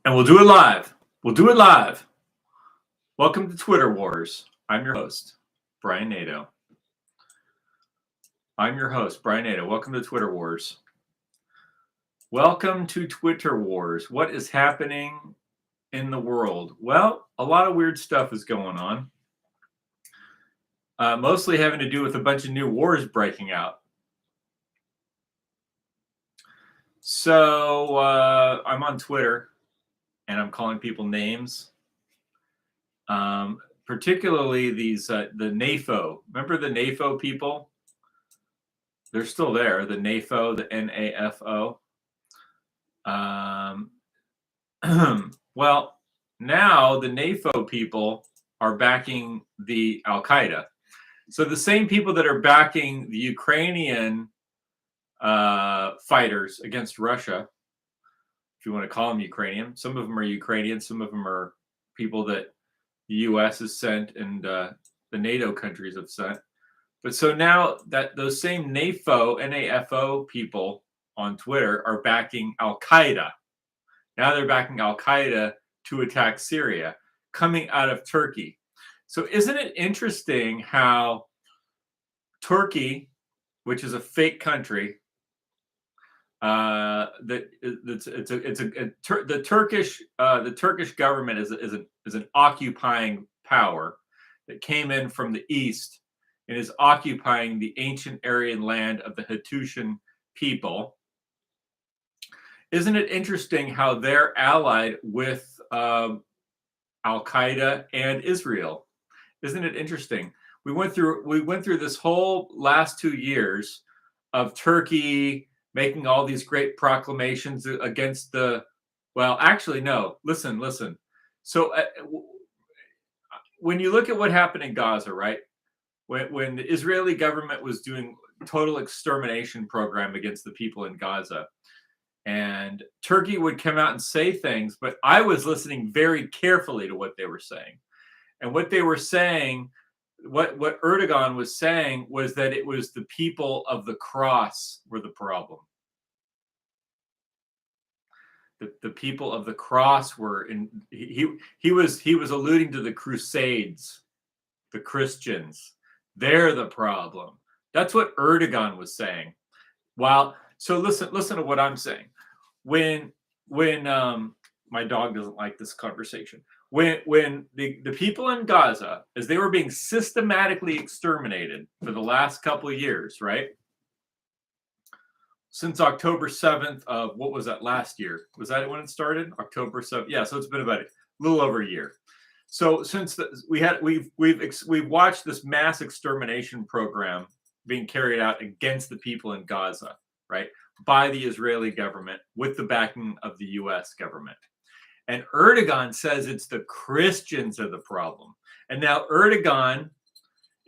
And we'll do it live. We'll do it live. Welcome to Twitter Wars. I'm your host, Brian Nadeau. Welcome to Twitter Wars. Welcome to Twitter Wars. What is happening in the world? Well, a lot of weird stuff is going on. Mostly having to do with a bunch of new wars breaking out. So I'm on Twitter and I'm calling people names. Particularly these the NAFO. Remember the NAFO people? They're still there. The NAFO, the NAFO. Well, now the NAFO people are backing the Al Qaeda. So the same people that are backing the Ukrainian fighters against Russia, if you want to call them Ukrainian, some of them are Ukrainian, some of them are people that the U.S. has sent and the NATO countries have sent. But so now that those same NAFO people on Twitter are backing Al Qaeda. Now they're backing Al Qaeda to attack Syria, coming out of Turkey. So isn't it interesting how Turkey, which is a fake country, the Turkish government is an occupying power that came in from the east and is occupying the ancient Aryan land of the Hattushan people. Isn't it interesting how they're allied with Al Qaeda and Israel? Isn't it interesting? We went through this whole last 2 years of Turkey making all these great proclamations against the, well, actually, no, listen. So when you look at what happened in Gaza, right? When the Israeli government was doing total extermination program against the people in Gaza, and Turkey would come out and say things, but I was listening very carefully to what they were saying. And what they were saying, what Erdogan was saying was that it was the people of the cross were the problem. The people of the cross were in. He was alluding to the Crusades, the Christians. They're the problem. That's what Erdogan was saying. So listen to what I'm saying. When my dog doesn't like this conversation. When the people in Gaza, as they were being systematically exterminated for the last couple of years, right? Since October 7th of, what was that, last year? Was that when it started? October 7th. Yeah, so it's been about a little over a year. So since we've watched this mass extermination program being carried out against the people in Gaza, right, by the Israeli government with the backing of the U.S. government. And Erdogan says it's the Christians are the problem. And now Erdogan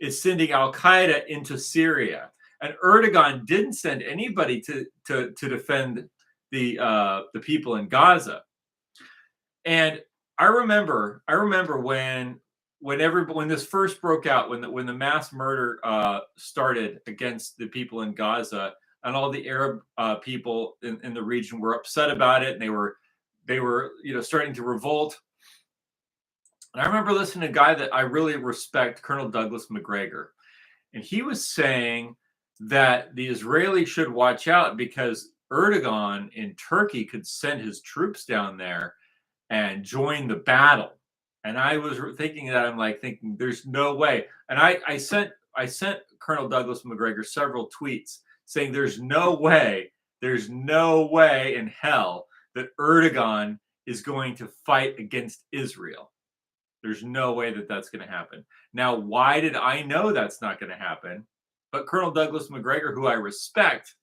is sending Al Qaeda into Syria. And Erdogan didn't send anybody to defend the people in Gaza. And I remember when this first broke out, when the mass murder started against the people in Gaza, and all the Arab people in the region were upset about it, and they were starting to revolt. And I remember listening to a guy that I really respect, Colonel Douglas Macgregor, and he was saying that the Israelis should watch out because Erdogan in Turkey could send his troops down there and join the battle. And I was thinking that, I'm like thinking there's no way. And I sent Colonel Douglas Macgregor several tweets saying there's no way in hell that Erdogan is going to fight against Israel. There's no way that that's going to happen. Now, why did I know that's not going to happen? But Colonel Douglas Macgregor, who I respect,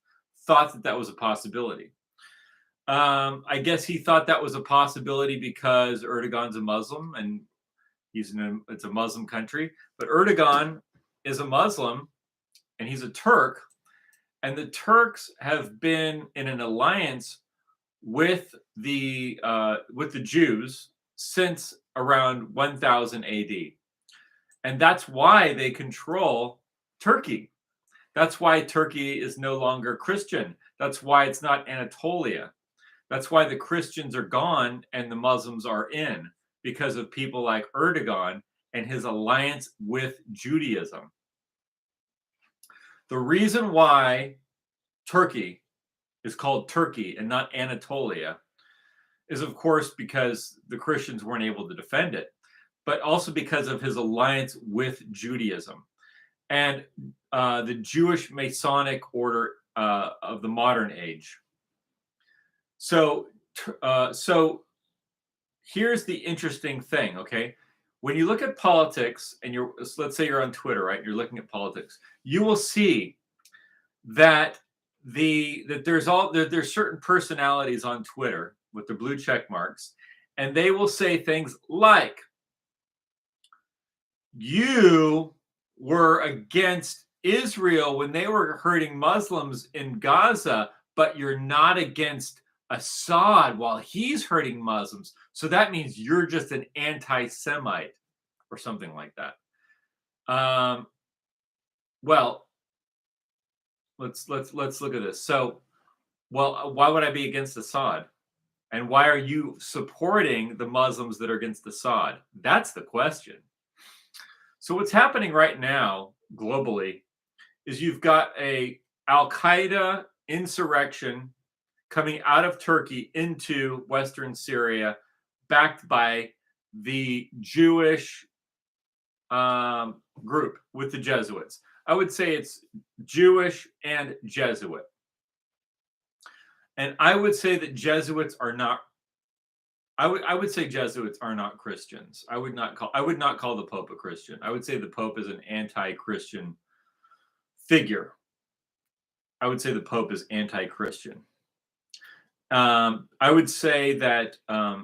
thought that was a possibility. I guess he thought that was a possibility because Erdogan's a Muslim and it's a Muslim country. But Erdogan is a Muslim and he's a Turk. And the Turks have been in an alliance with the Jews since around 1000 AD. And that's why they control Turkey. That's why Turkey is no longer Christian. That's why it's not Anatolia. That's why the Christians are gone and the Muslims are in, because of people like Erdogan and his alliance with Judaism. The reason why Turkey is called Turkey and not Anatolia is, of course, because the Christians weren't able to defend it, but also because of his alliance with Judaism and the Jewish Masonic order of the modern age. So here's the interesting thing, okay? When you look at politics and let's say you're on Twitter, right? You're looking at politics, you will see that there's certain personalities on Twitter with the blue check marks, and they will say things like, you were against Israel when they were hurting Muslims in Gaza, but you're not against Assad while he's hurting Muslims. So that means you're just an anti-Semite or something like that. Well, let's look at this. So, well, why would I be against Assad? And why are you supporting the Muslims that are against Assad? That's the question. So what's happening right now globally is you've got a Al-Qaeda insurrection coming out of Turkey into Western Syria, backed by the Jewish group with the Jesuits. I would say it's Jewish and Jesuit. And I would say that Jesuits are not. I would say Jesuits are not Christians. I would not call the Pope a Christian. I would say the Pope is an anti-Christian figure. I would say the Pope is anti-Christian. I would say that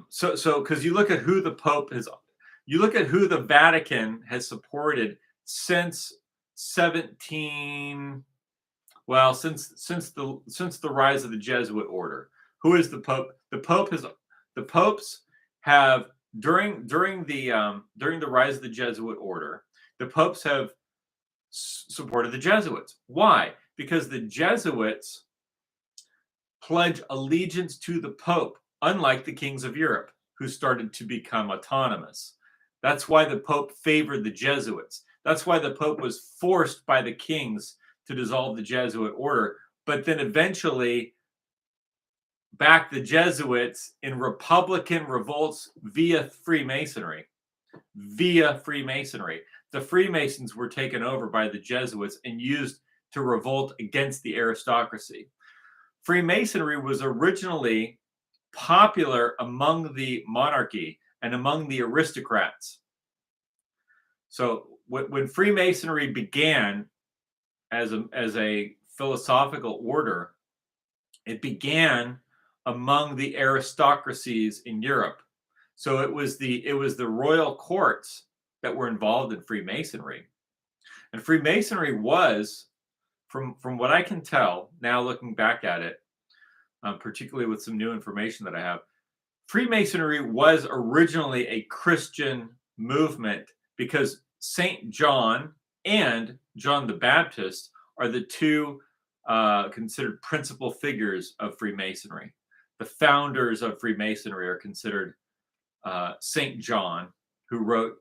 so because you look at who the Pope has, you look at who the Vatican has supported since since the rise of the Jesuit order. Who is the Pope? The popes have during the rise of the Jesuit order, the popes have supported the Jesuits. Why? Because the Jesuits pledge allegiance to the Pope, unlike the kings of Europe, who started to become autonomous. That's why the Pope favored the Jesuits. That's why the Pope was forced by the kings to dissolve the Jesuit order, but then eventually backed the Jesuits in Republican revolts via Freemasonry. The Freemasons were taken over by the Jesuits and used to revolt against the aristocracy. Freemasonry was originally popular among the monarchy and among the aristocrats. So when Freemasonry began as a philosophical order, it began among the aristocracies in Europe. So it was the royal courts that were involved in Freemasonry. And Freemasonry was, from what I can tell now looking back at it, particularly with some new information that I have, Freemasonry was originally a Christian movement because St. John and John the Baptist are the two considered principal figures of Freemasonry. The founders of Freemasonry are considered St. John, who wrote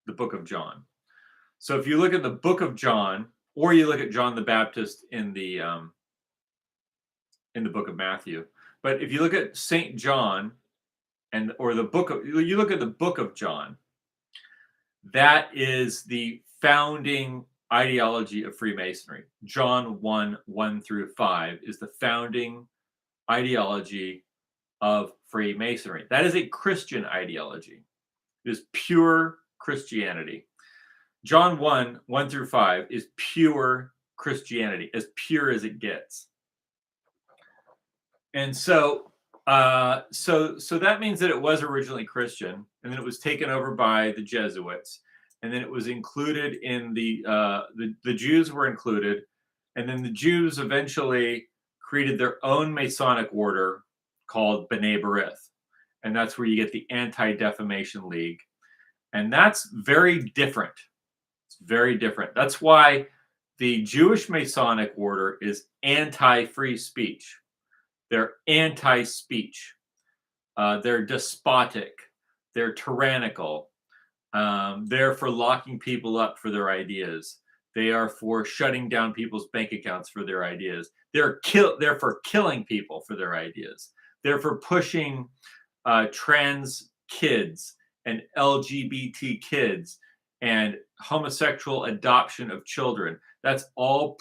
the Book of John. So if you look at the Book of John, or you look at John the Baptist in the Book of Matthew, but if you look at St. John you look at the Book of John, that is the founding ideology of Freemasonry. John 1 through 5 is the founding ideology of Freemasonry. That is a Christian ideology. It is pure Christianity. John 1 through 5 is pure Christianity, as pure as it gets. And so that means that it was originally Christian, and then it was taken over by the Jesuits, and then it was included in the Jews were included, and then the Jews eventually created their own Masonic order called B'nai B'rith, and that's where you get the Anti-Defamation League, and that's very different. It's very different. That's why the Jewish Masonic order is anti-free speech. They're anti-speech. They're despotic. They're tyrannical. They're for locking people up for their ideas. They are for shutting down people's bank accounts for their ideas. They're for killing people for their ideas. They're for pushing trans kids and LGBT kids and homosexual adoption of children. That's all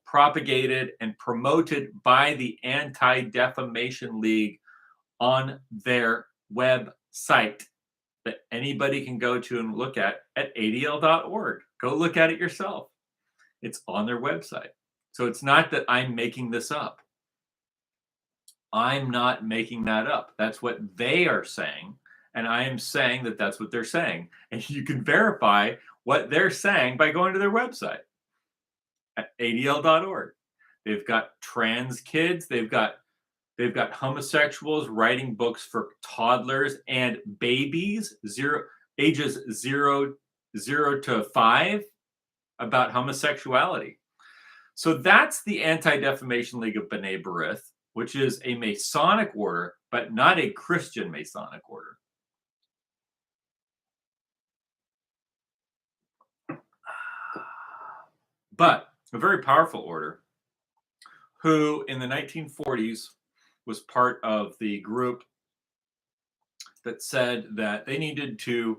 propagated and promoted by the Anti-Defamation League on their website that anybody can go to and look at ADL.org. Go look at it yourself. It's on their website. So it's not that I'm making this up. I'm not making that up. That's what they are saying. And I am saying that that's what they're saying. And you can verify what they're saying by going to their website at ADL.org. They've got trans kids. They've got homosexuals writing books for toddlers and babies, ages 0 to 5, about homosexuality. So that's the Anti-Defamation League of B'nai B'rith, which is a Masonic order, but not a Christian Masonic order. But a very powerful order who in the 1940s was part of the group that said that they needed to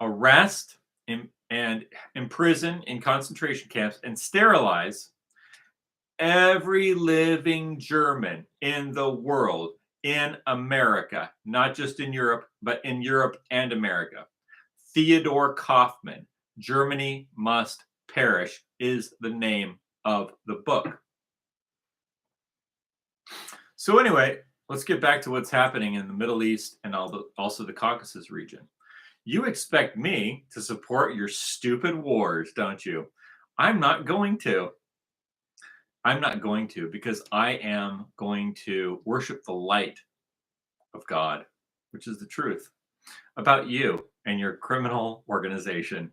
arrest and imprison in concentration camps and sterilize every living German in the world, in America, not just in Europe, but in Europe and America. Theodor Kaufmann, Germany Must Perish, is the name of the book. So anyway, let's get back to what's happening in the Middle East and also the Caucasus region. You expect me to support your stupid wars, don't you? I'm not going to. I'm not going to, because I am going to worship the light of God, which is the truth about you and your criminal organization.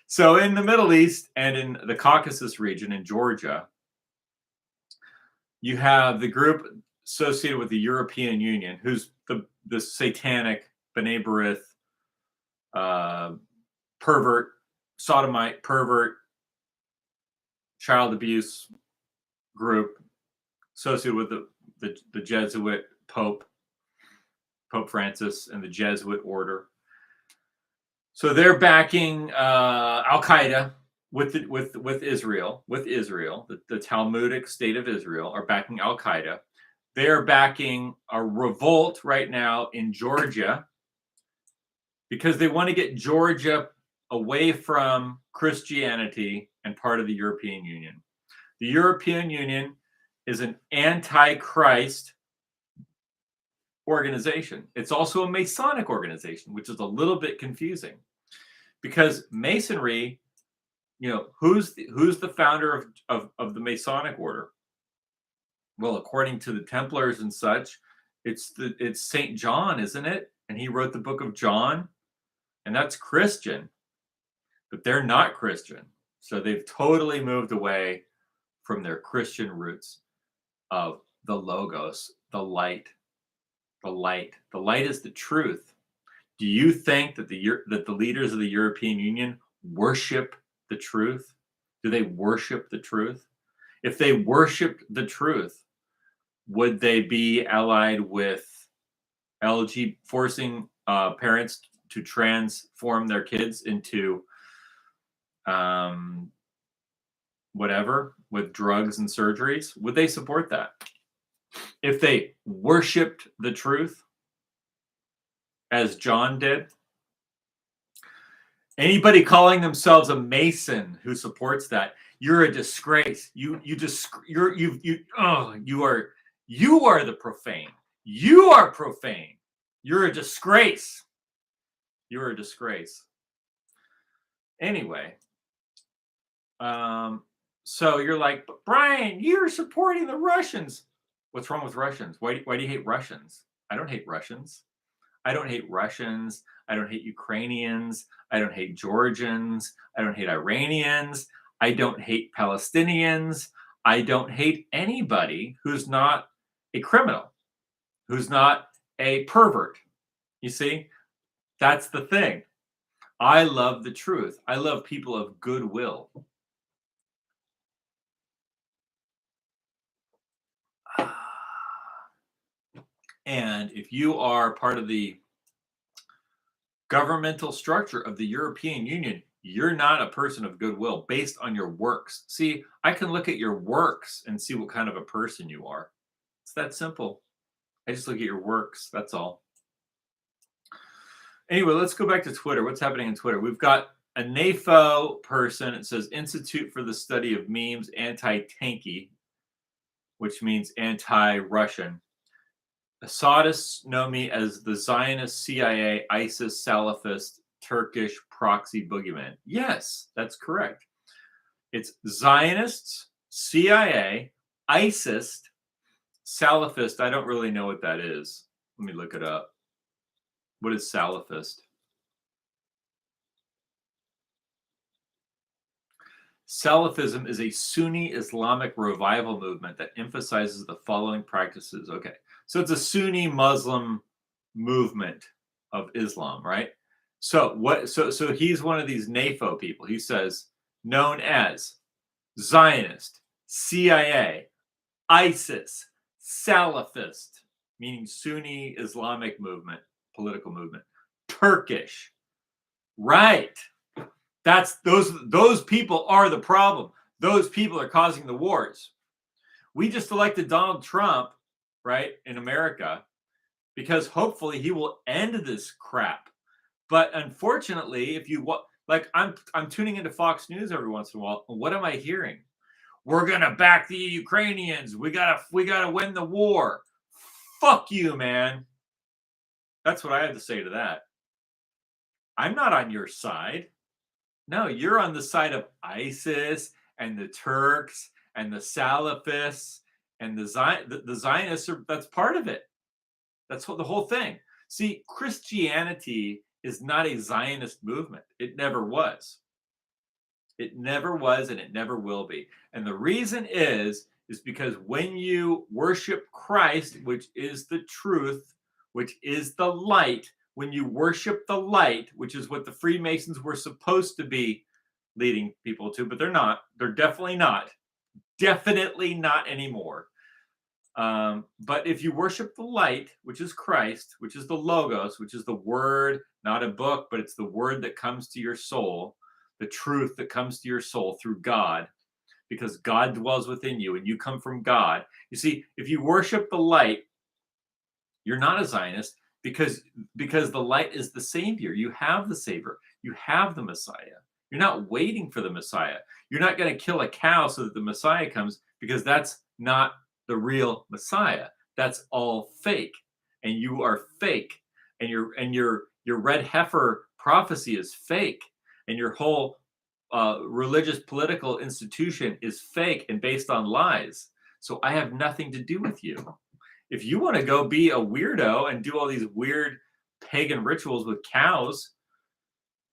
So in the Middle East and in the Caucasus region in Georgia, you have the group associated with the European Union, who's the satanic B'nai B'rith pervert, sodomite, pervert, child abuse group associated with the Jesuit Pope Francis and the Jesuit order. So they're backing Al Qaeda with Israel. The Talmudic State of Israel are backing Al Qaeda. They're backing a revolt right now in Georgia because they want to get Georgia away from Christianity and part of the European Union. The European Union is an anti-Christ organization. It's also a Masonic organization, which is a little bit confusing because Masonry, who's the founder of the Masonic order? Well, according to the Templars and such, it's Saint John, isn't it? And he wrote the book of John, and that's Christian, but they're not Christian. So they've totally moved away from their Christian roots of the Logos, the light. The light. The light is the truth. Do you think that the leaders of the European Union worship the truth? Do they worship the truth? If they worshiped the truth, would they be allied with forcing parents to transform their kids into whatever with drugs and surgeries? Would they support that? If they worshiped the truth, as John did? Anybody calling themselves a Mason who supports that, you're a disgrace. You are the profane. You are profane. You're a disgrace. You're a disgrace. Anyway, so you're like, but Brian, you're supporting the Russians. What's wrong with Russians? Why do you hate Russians? I don't hate Russians. I don't hate Russians. I don't hate Ukrainians. I don't hate Georgians. I don't hate Iranians. I don't hate Palestinians. I don't hate anybody who's not a criminal, who's not a pervert. You see, that's the thing. I love the truth. I love people of goodwill. And if you are part of the governmental structure of the European Union, you're not a person of goodwill based on your works. See, I can look at your works and see what kind of a person you are. It's that simple. I just look at your works. That's all. Anyway, let's go back to Twitter. What's happening on Twitter? We've got a NAFO person. It says Institute for the Study of Memes, Anti-Tanky, which means anti-Russian. Assadists know me as the Zionist CIA, ISIS, Salafist, Turkish proxy boogeyman. Yes, that's correct. It's Zionists, CIA, ISIS, Salafist. I don't really know what that is. Let me look it up. What is Salafist? Salafism is a Sunni Islamic revival movement that emphasizes the following practices. Okay, so it's a Sunni Muslim movement of Islam, right? So what? So he's one of these NAFO people. He says known as Zionist, CIA, ISIS, Salafist, meaning Sunni Islamic movement, political movement, Turkish, right? That's those people are the problem. Those people are causing the wars. We just elected Donald Trump, right, in America, because hopefully he will end this crap. But unfortunately, if you like, I'm tuning into Fox News every once in a while. And what am I hearing? We're gonna back the Ukrainians. We gotta win the war. Fuck you, man. That's what I have to say to that. I'm not on your side. No, you're on the side of ISIS and the Turks and the Salafists and the Zionists. That's part of it. That's the whole thing. See, Christianity is not a Zionist movement. It never was. It never was, and it never will be. And the reason is because when you worship Christ, which is the truth, which is the light, when you worship the light, which is what the Freemasons were supposed to be leading people to, but they're not. They're definitely not. Definitely not anymore. But if you worship the light, which is Christ, which is the Logos, which is the word, not a book, but it's the word that comes to your soul, the truth that comes to your soul through God, because God dwells within you and you come from God. You see, if you worship the light, you're not a Zionist because the light is the Savior. You have the Savior. You have the Messiah. You're not waiting for the Messiah. You're not going to kill a cow so that the Messiah comes, because that's not the real Messiah. That's all fake, and you are fake, and your red heifer prophecy is fake, and your whole religious political institution is fake and based on lies. So I have nothing to do with you. If you want to go be a weirdo and do all these weird pagan rituals with cows,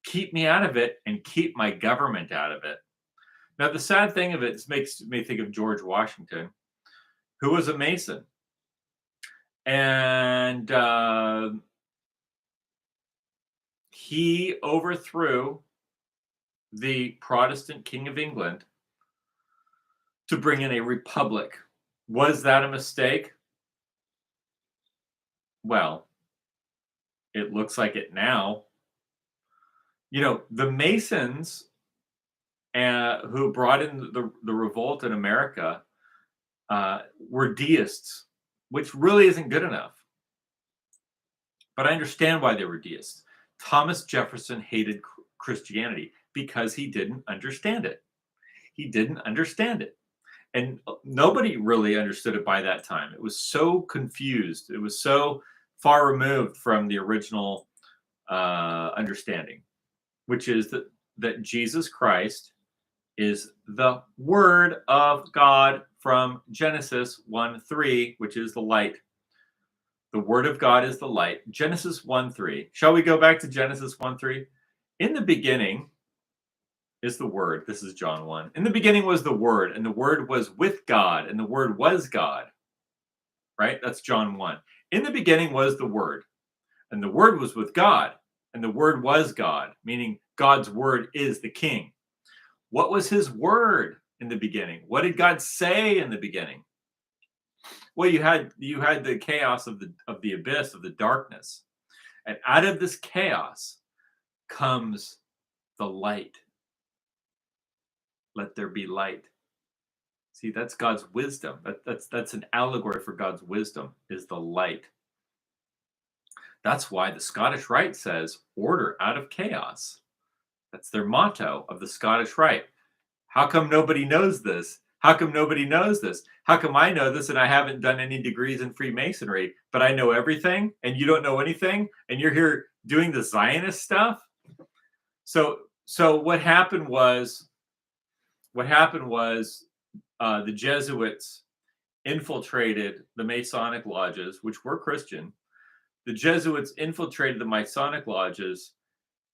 keep me out of it and keep my government out of it. Now, the sad thing of it makes me think of George Washington, who was a Mason. And he overthrew the Protestant King of England to bring in a republic. Was that a mistake? Well, it looks like it now. You know, the Masons who brought in the revolt in America were deists, which really isn't good enough. But I understand why they were deists. Thomas Jefferson hated Christianity because he didn't understand it. He didn't understand it. And nobody really understood it by that time. It was so confused. It was so far removed from the original understanding, which is that Jesus Christ is the Word of God from Genesis 1:3, which is the light. The Word of God is the light. Genesis 1:3. Shall we go back to Genesis 1:3? In the beginning, is the Word. This is John 1. In the beginning was the Word, and the Word was with God, and the Word was God. Right? That's John 1. In the beginning was the Word, and the Word was with God, and the Word was God, meaning God's Word is the King. What was his word in the beginning? What did God say in the beginning? Well, you had the chaos of the abyss, of the darkness. And out of this chaos comes the light. Let there be light. See, that's God's wisdom. That's an allegory for God's wisdom, is the light. That's why the Scottish Rite says order out of chaos. That's their motto of the Scottish Rite. How come nobody knows this? How come nobody knows this? How come I know this and I haven't done any degrees in Freemasonry, but I know everything and you don't know anything and you're here doing the Zionist stuff? So what happened was the Jesuits infiltrated the Masonic lodges, which were Christian. The Jesuits infiltrated the Masonic lodges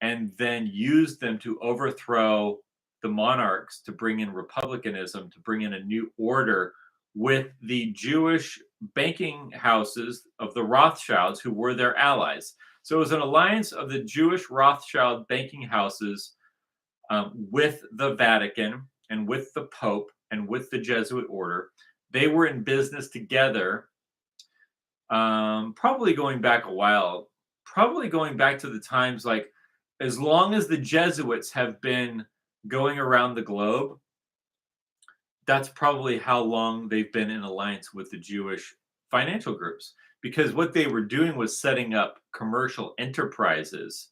and then used them to overthrow the monarchs, to bring in republicanism, to bring in a new order with the Jewish banking houses of the Rothschilds, who were their allies. So it was an alliance of the Jewish Rothschild banking houses with the Vatican and with the Pope and with the Jesuit order. They were in business together, probably going back a while, probably going back to the times like as long as the Jesuits have been going around the globe, that's probably how long they've been in alliance with the Jewish financial groups. Because what they were doing was setting up commercial enterprises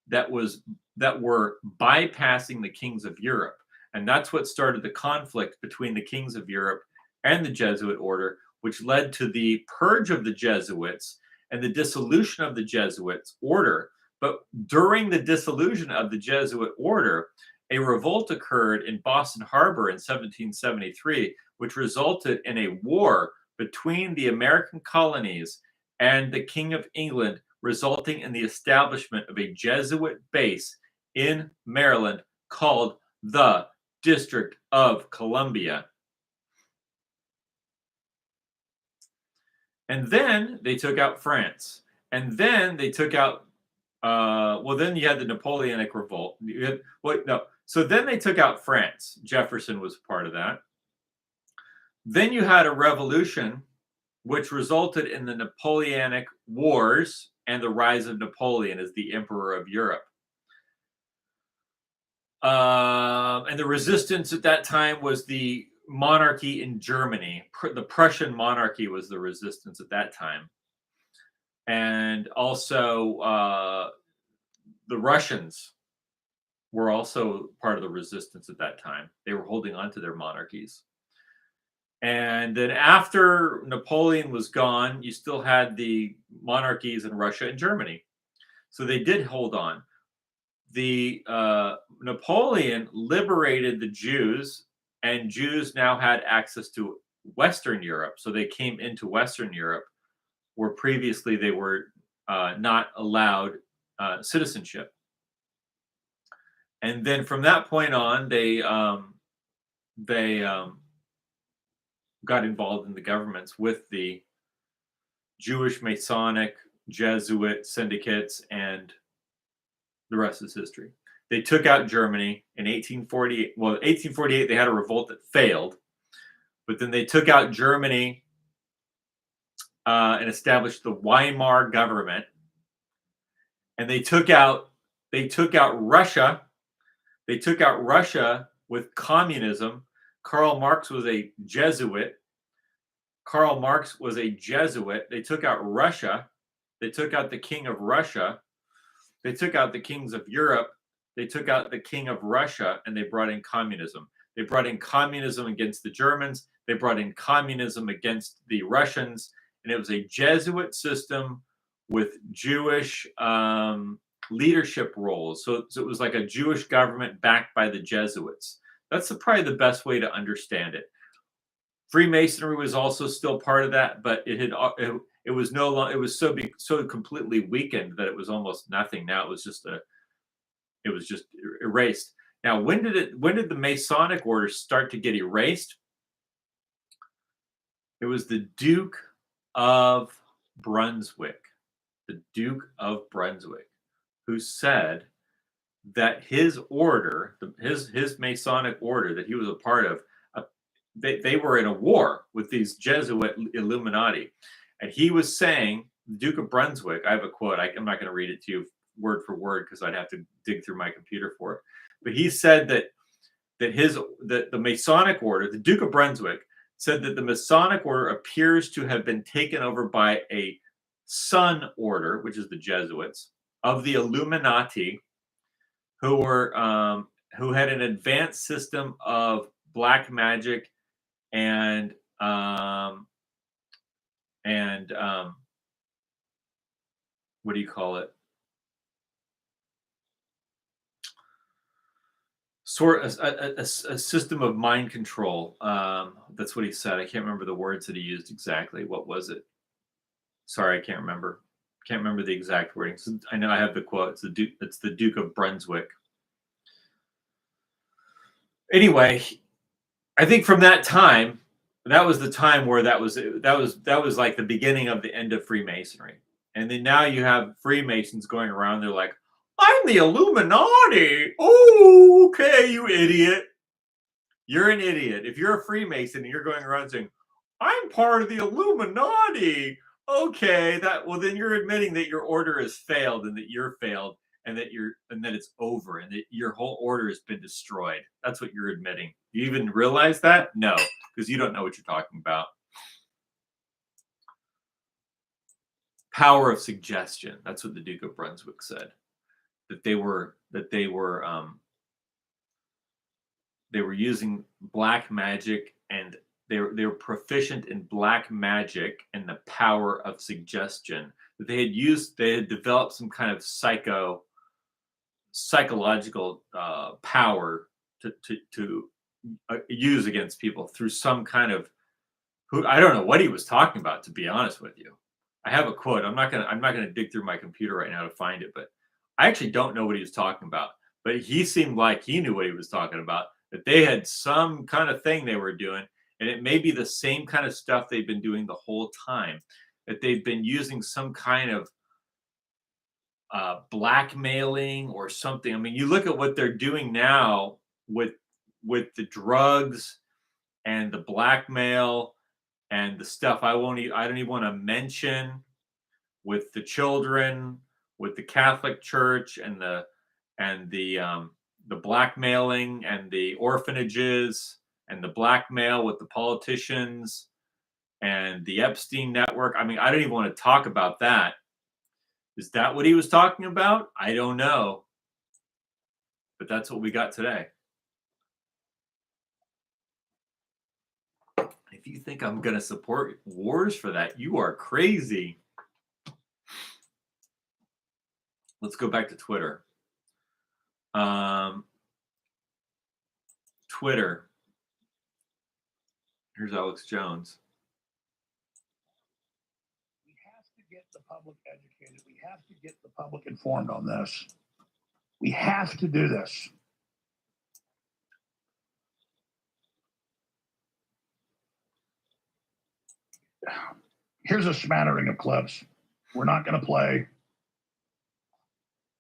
that were bypassing the kings of Europe. And that's what started the conflict between the kings of Europe and the Jesuit order, which led to the purge of the Jesuits and the dissolution of the Jesuits order. But during the dissolution of the Jesuit order, a revolt occurred in Boston Harbor in 1773, which resulted in a war between the American colonies and the King of England, resulting in the establishment of a Jesuit base in Maryland called the District of Columbia. And then they took out France. And then they took out, then you had the Napoleonic Revolt. So then they took out France. Jefferson was part of that. Then you had a revolution, which resulted in the Napoleonic Wars and the rise of Napoleon as the Emperor of Europe. And the resistance at that time was the monarchy in Germany. The Prussian monarchy was the resistance at that time. And also the Russians were also part of the resistance at that time. They were holding on to their monarchies. And then after Napoleon was gone, you still had the monarchies in Russia and Germany. So they did hold on. The Napoleon liberated the Jews, and Jews now had access to Western Europe. So they came into Western Europe, where previously they were not allowed citizenship. And then from that point on, they got involved in the governments with the Jewish Masonic Jesuit syndicates, and the rest is history. They took out Germany in 1848. Well, 1848, they had a revolt that failed, but then they took out Germany and established the Weimar government. And they took out Russia. They took out Russia with communism. Karl Marx was a Jesuit. They took out Russia. They took out the king of Russia. They took out the kings of Europe. They took out the king of Russia, and they brought in communism. They brought in communism against the Germans. They brought in communism against the Russians. And it was a Jesuit system with Jewish leadership roles. So it was like a Jewish government backed by the Jesuits. That's probably the best way to understand it. Freemasonry was also still part of that, but it was no longer. It was so completely weakened that it was almost nothing. Now it was just erased. Now, when did the Masonic order start to get erased? It was the Duke of Brunswick. The Duke of Brunswick, who said that his order, his Masonic order that he was a part of, they were in a war with these Jesuit Illuminati. And he was saying, the Duke of Brunswick, I have a quote, I'm not going to read it to you word for word because I'd have to dig through my computer for it. But he said that the Masonic order, the Duke of Brunswick, said that the Masonic order appears to have been taken over by a Sun order, which is the Jesuits, of the Illuminati, who had an advanced system of black magic and what do you call it? Sort of a system of mind control. That's what he said. I can't remember the words that he used exactly. What was it? Sorry, I can't remember. Can't remember the exact wording. So I know I have the quote. It's the Duke of Brunswick. Anyway, I think from that time, that was the time where that was like the beginning of the end of Freemasonry. And then now you have Freemasons going around. They're like, I'm the Illuminati. Oh, okay, you idiot. You're an idiot. If you're a Freemason and you're going around saying, I'm part of the Illuminati. Okay, then you're admitting that your order has failed and that you're failed and that it's over and that your whole order has been destroyed. That's what you're admitting. You even realize that? No, because you don't know what you're talking about. Power of suggestion. That's what the Duke of Brunswick said. That they were using black magic, and they were proficient in black magic and the power of suggestion. That they had developed some kind of psychological power to use against people through some kind of I don't know what he was talking about, to be honest with you. I have a quote. I'm not gonna dig through my computer right now to find it, but I actually don't know what he was talking about. But he seemed like he knew what he was talking about. That they had some kind of thing they were doing, and it may be the same kind of stuff they've been doing the whole time. That they've been using some kind of blackmailing or something. I mean, you look at what they're doing now with the drugs and the blackmail and the stuff I don't even want to mention, with the children, with the Catholic Church and the blackmailing and the orphanages and the blackmail with the politicians and the Epstein network. I mean, I don't even want to talk about that. Is that what he was talking about? I don't know. But that's what we got today. If you think I'm going to support wars for that, you are crazy. Let's go back to Twitter. Twitter. Here's Alex Jones. We have to get the public educated. We have to get the public informed on this. We have to do this. Here's a smattering of clips. We're not going to play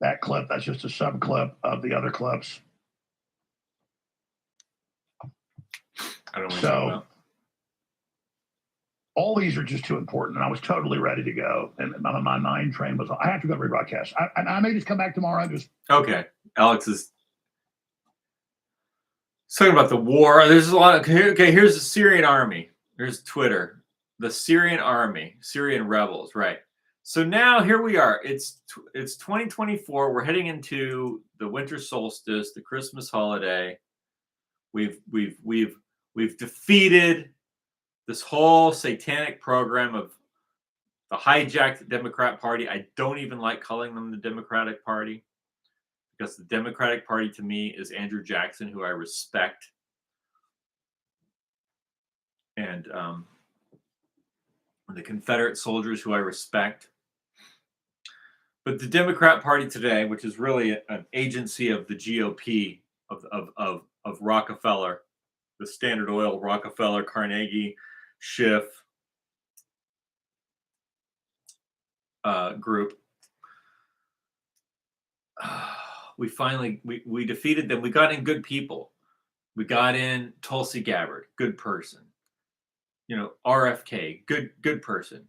that clip. That's just a sub clip of the other clips. I don't know. All these are just too important, and I was totally ready to go. And my mind train was, I have to go rebroadcast. I may just come back tomorrow. Okay. Alex is talking about the war. There's a lot of, okay, here's the Syrian army. Here's Twitter. The Syrian army, Syrian rebels, right? So now here we are. It's 2024. We're heading into the winter solstice, the Christmas holiday. We've defeated this whole satanic program of the hijacked Democrat Party. I don't even like calling them the Democratic Party, because the Democratic Party to me is Andrew Jackson, who I respect, and the Confederate soldiers, who I respect. But the Democrat Party today, which is really an agency of the GOP, of Rockefeller, the Standard Oil, Rockefeller, Carnegie, Schiff group. We finally we defeated them. We got in good people. We got in Tulsi Gabbard, good person. RFK, good person.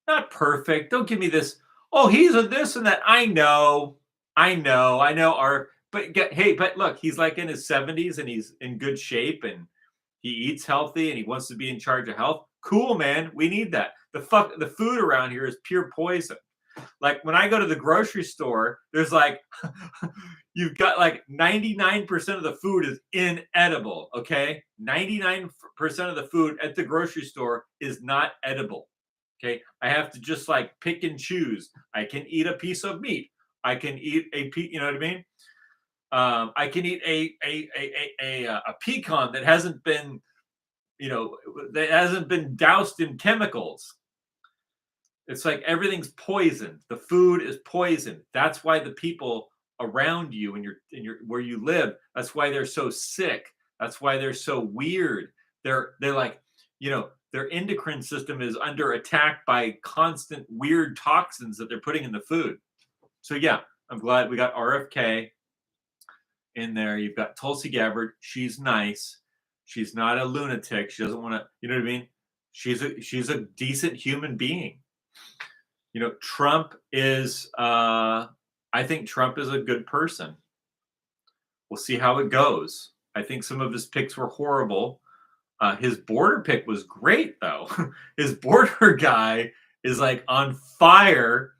Not perfect. Don't give me this. Oh, he's a this and that. I know. But look, he's like in his 70s and he's in good shape and he eats healthy and he wants to be in charge of health. Cool, man. We need that. The food around here is pure poison. Like when I go to the grocery store, there's like you've got like 99% of the food is inedible. Okay, 99% of the food at the grocery store is not edible. Okay, I have to just like pick and choose. I can eat a piece of meat. I can eat you know what I mean? I can eat a pecan that hasn't been, doused in chemicals. It's like everything's poisoned. The food is poisoned. That's why the people around you and your where you live, that's why they're so sick. That's why they're so weird. They're like, their endocrine system is under attack by constant weird toxins that they're putting in the food. So yeah, I'm glad we got RFK in there. You've got Tulsi Gabbard. She's nice. She's not a lunatic. She doesn't want to, you know what I mean? She's a decent human being. Trump is I think Trump is a good person. We'll see how it goes. I think some of his picks were horrible. His border pick was great, though. His border guy is like on fire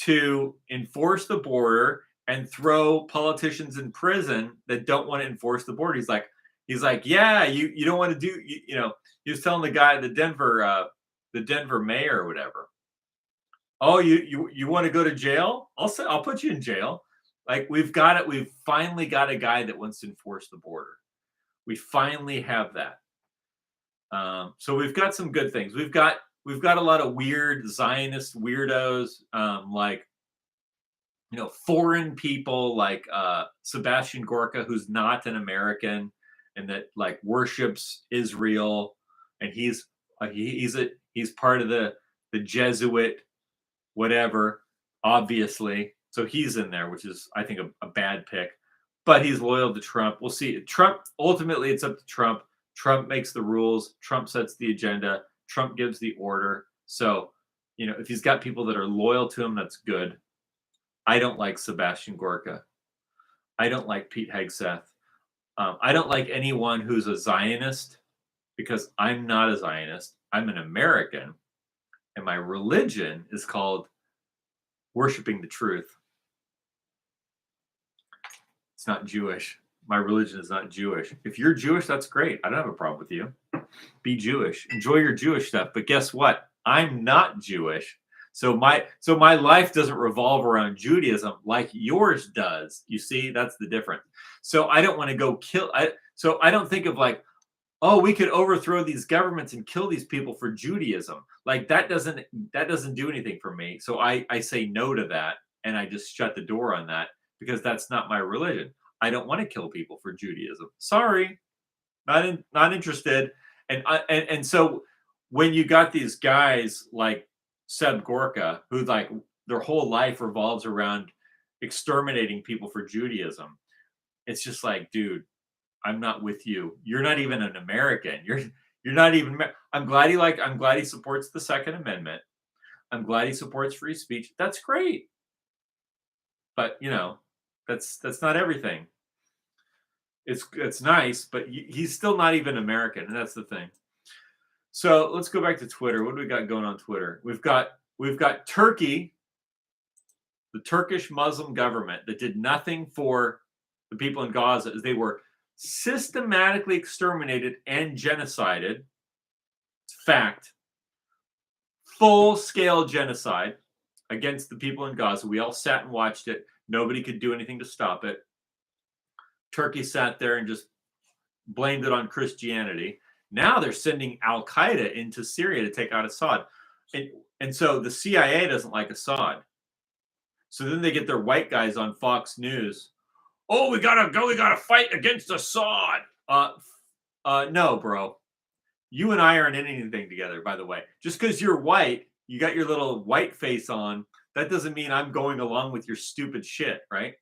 to enforce the border and throw politicians in prison that don't want to enforce the border. He's like, yeah, you don't want to do, he was telling the guy, the Denver mayor or whatever. Oh, you want to go to jail? I'll put you in jail. Like we've finally got a guy that wants to enforce the border. We finally have that. So we've got some good things. We've got a lot of weird Zionist weirdos, like foreign people like Sebastian Gorka, who's not an American and that like worships Israel, and he's part of the Jesuit whatever, obviously. So he's in there, which is I think a bad pick. But he's loyal to Trump. We'll see. Trump, ultimately, it's up to Trump. Trump makes the rules. Trump sets the agenda. Trump gives the order. So, if he's got people that are loyal to him, that's good. I don't like Sebastian Gorka. I don't like Pete Hegseth. I don't like anyone who's a Zionist because I'm not a Zionist. I'm an American. And my religion is called worshiping the truth. It's not Jewish. My religion is not Jewish. If you're Jewish, that's great. I don't have a problem with you. Be Jewish. Enjoy your Jewish stuff. But guess what? I'm not Jewish. So my life doesn't revolve around Judaism like yours does. You see, that's the difference. So I don't want to go kill. So I don't think of like, oh, we could overthrow these governments and kill these people for Judaism. Like that doesn't do anything for me. So I say no to that, and I just shut the door on that because that's not my religion. I don't want to kill people for Judaism. Sorry, not interested. And so when you got these guys like Seb Gorka, who like their whole life revolves around exterminating people for Judaism, it's just like, dude, I'm not with you. You're not even an American. You're not even. I'm glad he supports the Second Amendment. I'm glad he supports free speech. That's great. But that's not everything. It's nice, but he's still not even American, and that's the thing. So let's go back to Twitter. What do we got going on Twitter? We've got Turkey, the Turkish Muslim government that did nothing for the people in Gaza as they were systematically exterminated and genocided. It's fact. Full-scale genocide against the people in Gaza. We all sat and watched it. Nobody could do anything to stop it. Turkey sat there and just blamed it on Christianity. Now they're sending Al-Qaeda into Syria to take out Assad. And so the CIA doesn't like Assad. So then they get their white guys on Fox News. Oh, we gotta fight against Assad. No, bro. You and I aren't in anything together, by the way. Just because you're white, you got your little white face on, that doesn't mean I'm going along with your stupid shit, right?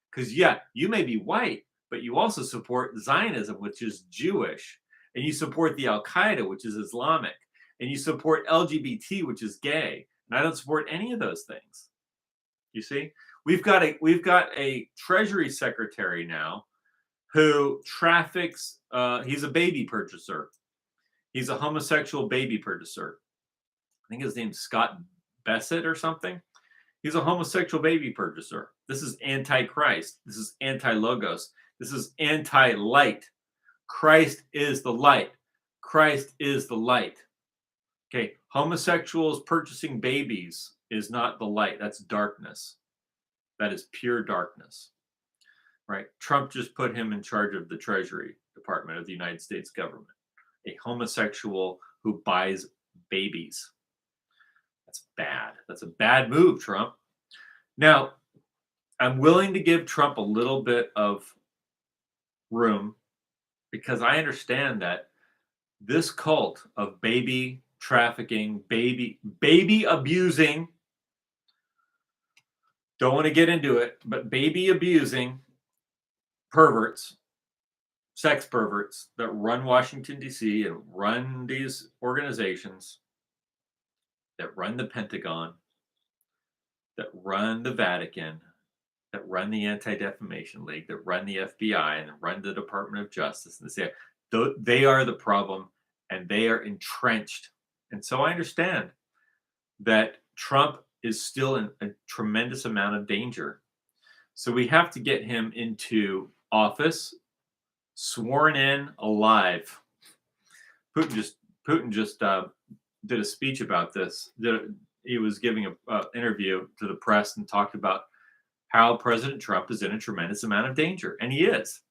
Because, yeah, you may be white, but you also support Zionism, which is Jewish, and you support the Al Qaeda, which is Islamic, and you support LGBT, which is gay. And I don't support any of those things. You see, we've got a Treasury Secretary now who traffics. He's a baby purchaser. He's a homosexual baby purchaser. I think his name's Scott Bessett or something. He's a homosexual baby purchaser. This is anti-Christ. This is anti-logos. This is anti-light. Christ is the light. Christ is the light. Okay, homosexuals purchasing babies is not the light. That's darkness. That is pure darkness. Right? Trump just put him in charge of the Treasury Department of the United States government. A homosexual who buys babies. That's bad. That's a bad move, Trump. Now, I'm willing to give Trump a little bit of room because I understand that this cult of baby trafficking, baby abusing, don't want to get into it, but baby abusing perverts, sex perverts that run Washington, D.C. and run these organizations, that run the Pentagon, that run the Vatican, that run the Anti-Defamation League, that run the FBI, and that run the Department of Justice. And they are the problem, and they are entrenched. And so I understand that Trump is still in a tremendous amount of danger. So we have to get him into office, sworn in, alive. Putin just did a speech about this. He was giving an interview to the press and talked about how President Trump is in a tremendous amount of danger. And he is.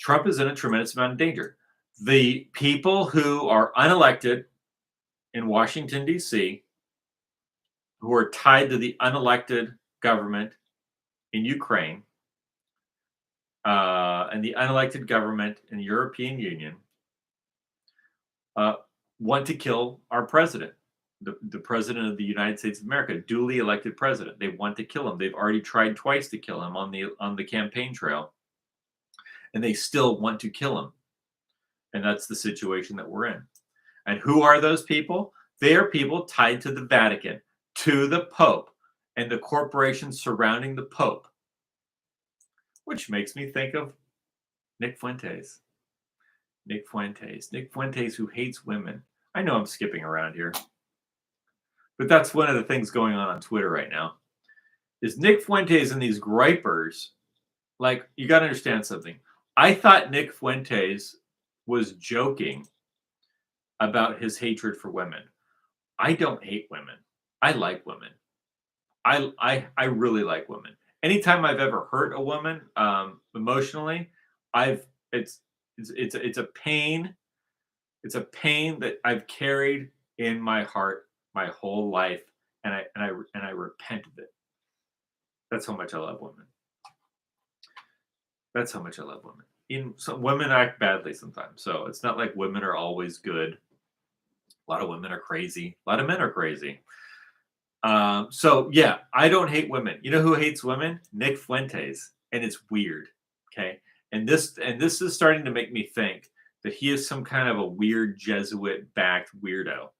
Trump is in a tremendous amount of danger. The people who are unelected in Washington, D.C., who are tied to the unelected government in Ukraine and the unelected government in the European Union, want to kill our president, the president of the United States of America, duly elected president. They want to kill him. They've already tried twice to kill him on the campaign trail, and they still want to kill him. And that's the situation that we're in. And who are those people? They are people tied to the Vatican, to the Pope, and the corporations surrounding the Pope, which makes me think of Nick Fuentes. Nick Fuentes, who hates women. I know I'm skipping around here, but that's one of the things going on Twitter right now. Is Nick Fuentes and these gripers, like, you got to understand something. I thought Nick Fuentes was joking about his hatred for women. I don't hate women. I like women. I really like women. Anytime I've ever hurt a woman emotionally, it's a pain. It's a pain that I've carried in my heart my whole life, and I repent of it. That's how much I love women. That's how much I love women. Some women act badly sometimes, so it's not like women are always good. A lot of women are crazy. A lot of men are crazy. So yeah, I don't hate women. You know who hates women? Nick Fuentes, and it's weird. Okay, and this is starting to make me think that he is some kind of a weird Jesuit-backed weirdo,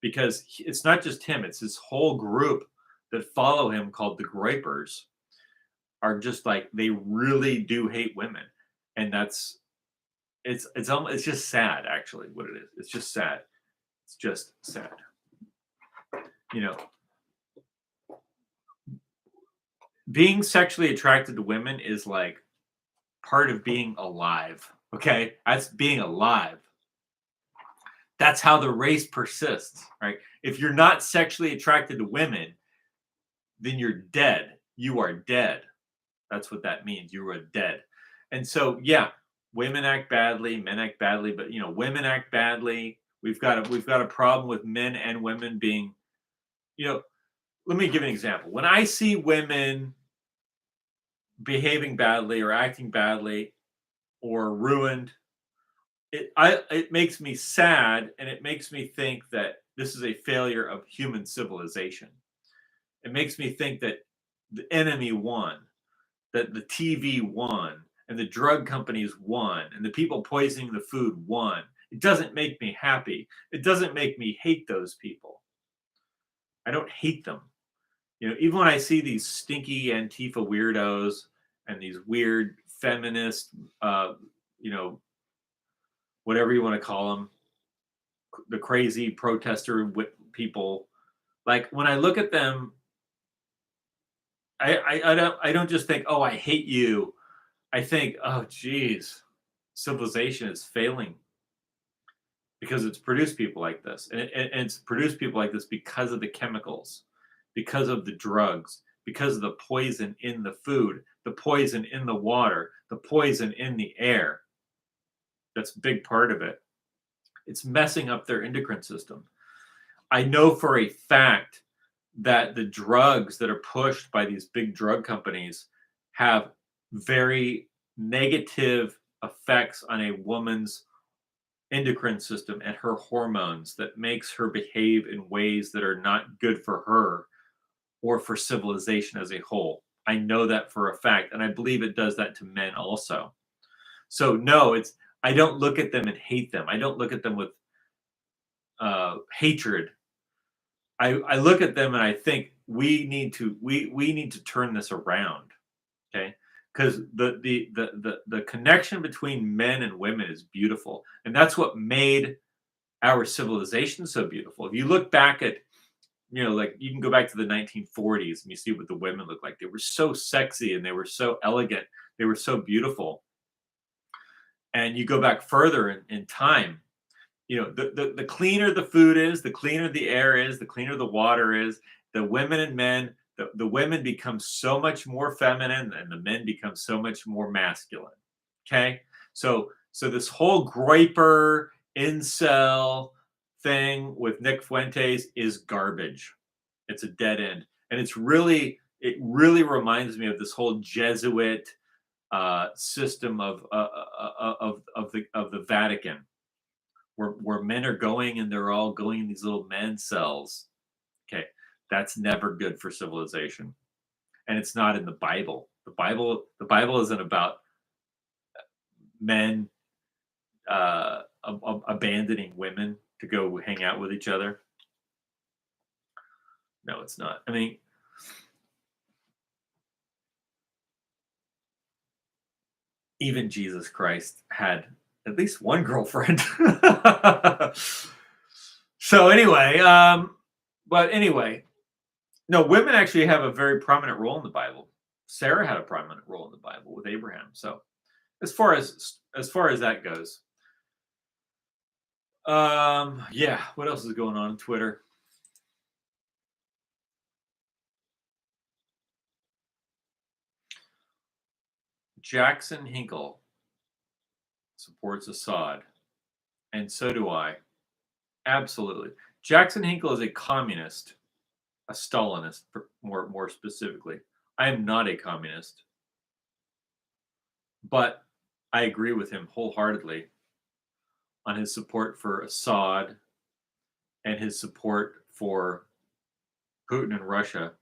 because it's not just him; it's this whole group that follow him called the Gripers. Are just like, they really do hate women, and it's just sad, actually. What it is, it's just sad. It's just sad. You know, being sexually attracted to women is like part of being alive. Okay, that's being alive. That's how the race persists, right? If you're not sexually attracted to women, then you're dead. You are dead. That's what that means. You are dead. And so, yeah, women act badly, men act badly, but women act badly. We've got a problem with men and women being, let me give an example. When I see women behaving badly or acting badly or ruined, it makes me sad, and it makes me think that this is a failure of human civilization. It makes me think that the enemy won, that the TV won, and the drug companies won, and the people poisoning the food won. It doesn't make me happy. It doesn't make me hate those people. I don't hate them. Even when I see these stinky Antifa weirdos and these weird feminist, you know, whatever you want to call them, the crazy protester people, like when I look at them, I don't just think, oh, I hate you. I think, oh, geez, civilization is failing because it's produced people like this, and it's produced people like this because of the chemicals, because of the drugs, because of the poison in the food, the poison in the water, the poison in the air. That's a big part of it. It's messing up their endocrine system. I know for a fact that the drugs that are pushed by these big drug companies have very negative effects on a woman's endocrine system and her hormones that makes her behave in ways that are not good for her or for civilization as a whole. I know that for a fact, and I believe it does that to men also. So no, I don't look at them and hate them. I don't look at them with hatred. I look at them and I think we need to turn this around. Okay, because the connection between men and women is beautiful, and that's what made our civilization so beautiful. If you look back at, like you can go back to the 1940s and you see what the women looked like. They were so sexy and they were so elegant. They were so beautiful. And you go back further in time, the cleaner the food is, the cleaner the air is, the cleaner the water is, the women and men, the women become so much more feminine and the men become so much more masculine. Okay. So this whole Groyper incel thing with Nick Fuentes is garbage. It's a dead end. And it really reminds me of this whole Jesuit system of the Vatican, where men are going and they're all going in these little men cells. Okay, that's never good for civilization, and it's not in the Bible. The Bible isn't about men abandoning women to go hang out with each other. No, it's not. I mean, even Jesus Christ had at least one girlfriend. So anyway, but anyway, no, women actually have a very prominent role in the Bible. Sarah had a prominent role in the Bible with Abraham. So as far as that goes, yeah. What else is going on Twitter? Jackson Hinkle supports Assad, and so do I. Absolutely. Jackson Hinkle is a communist, a Stalinist, more specifically. I am not a communist, but I agree with him wholeheartedly on his support for Assad and his support for Putin and Russia,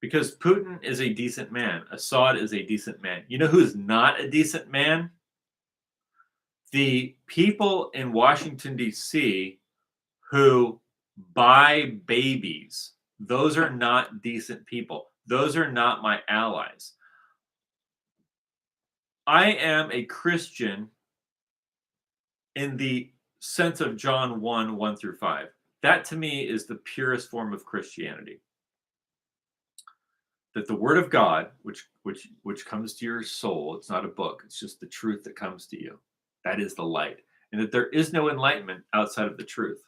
because Putin is a decent man. Assad is a decent man. You know who's not a decent man? The people in Washington, D.C. who buy babies. Those are not decent people. Those are not my allies. I am a Christian in the sense of John 1 through 5. That to me is the purest form of Christianity. That the word of God, which comes to your soul, it's not a book, it's just the truth that comes to you. That is the light. And that there is no enlightenment outside of the truth.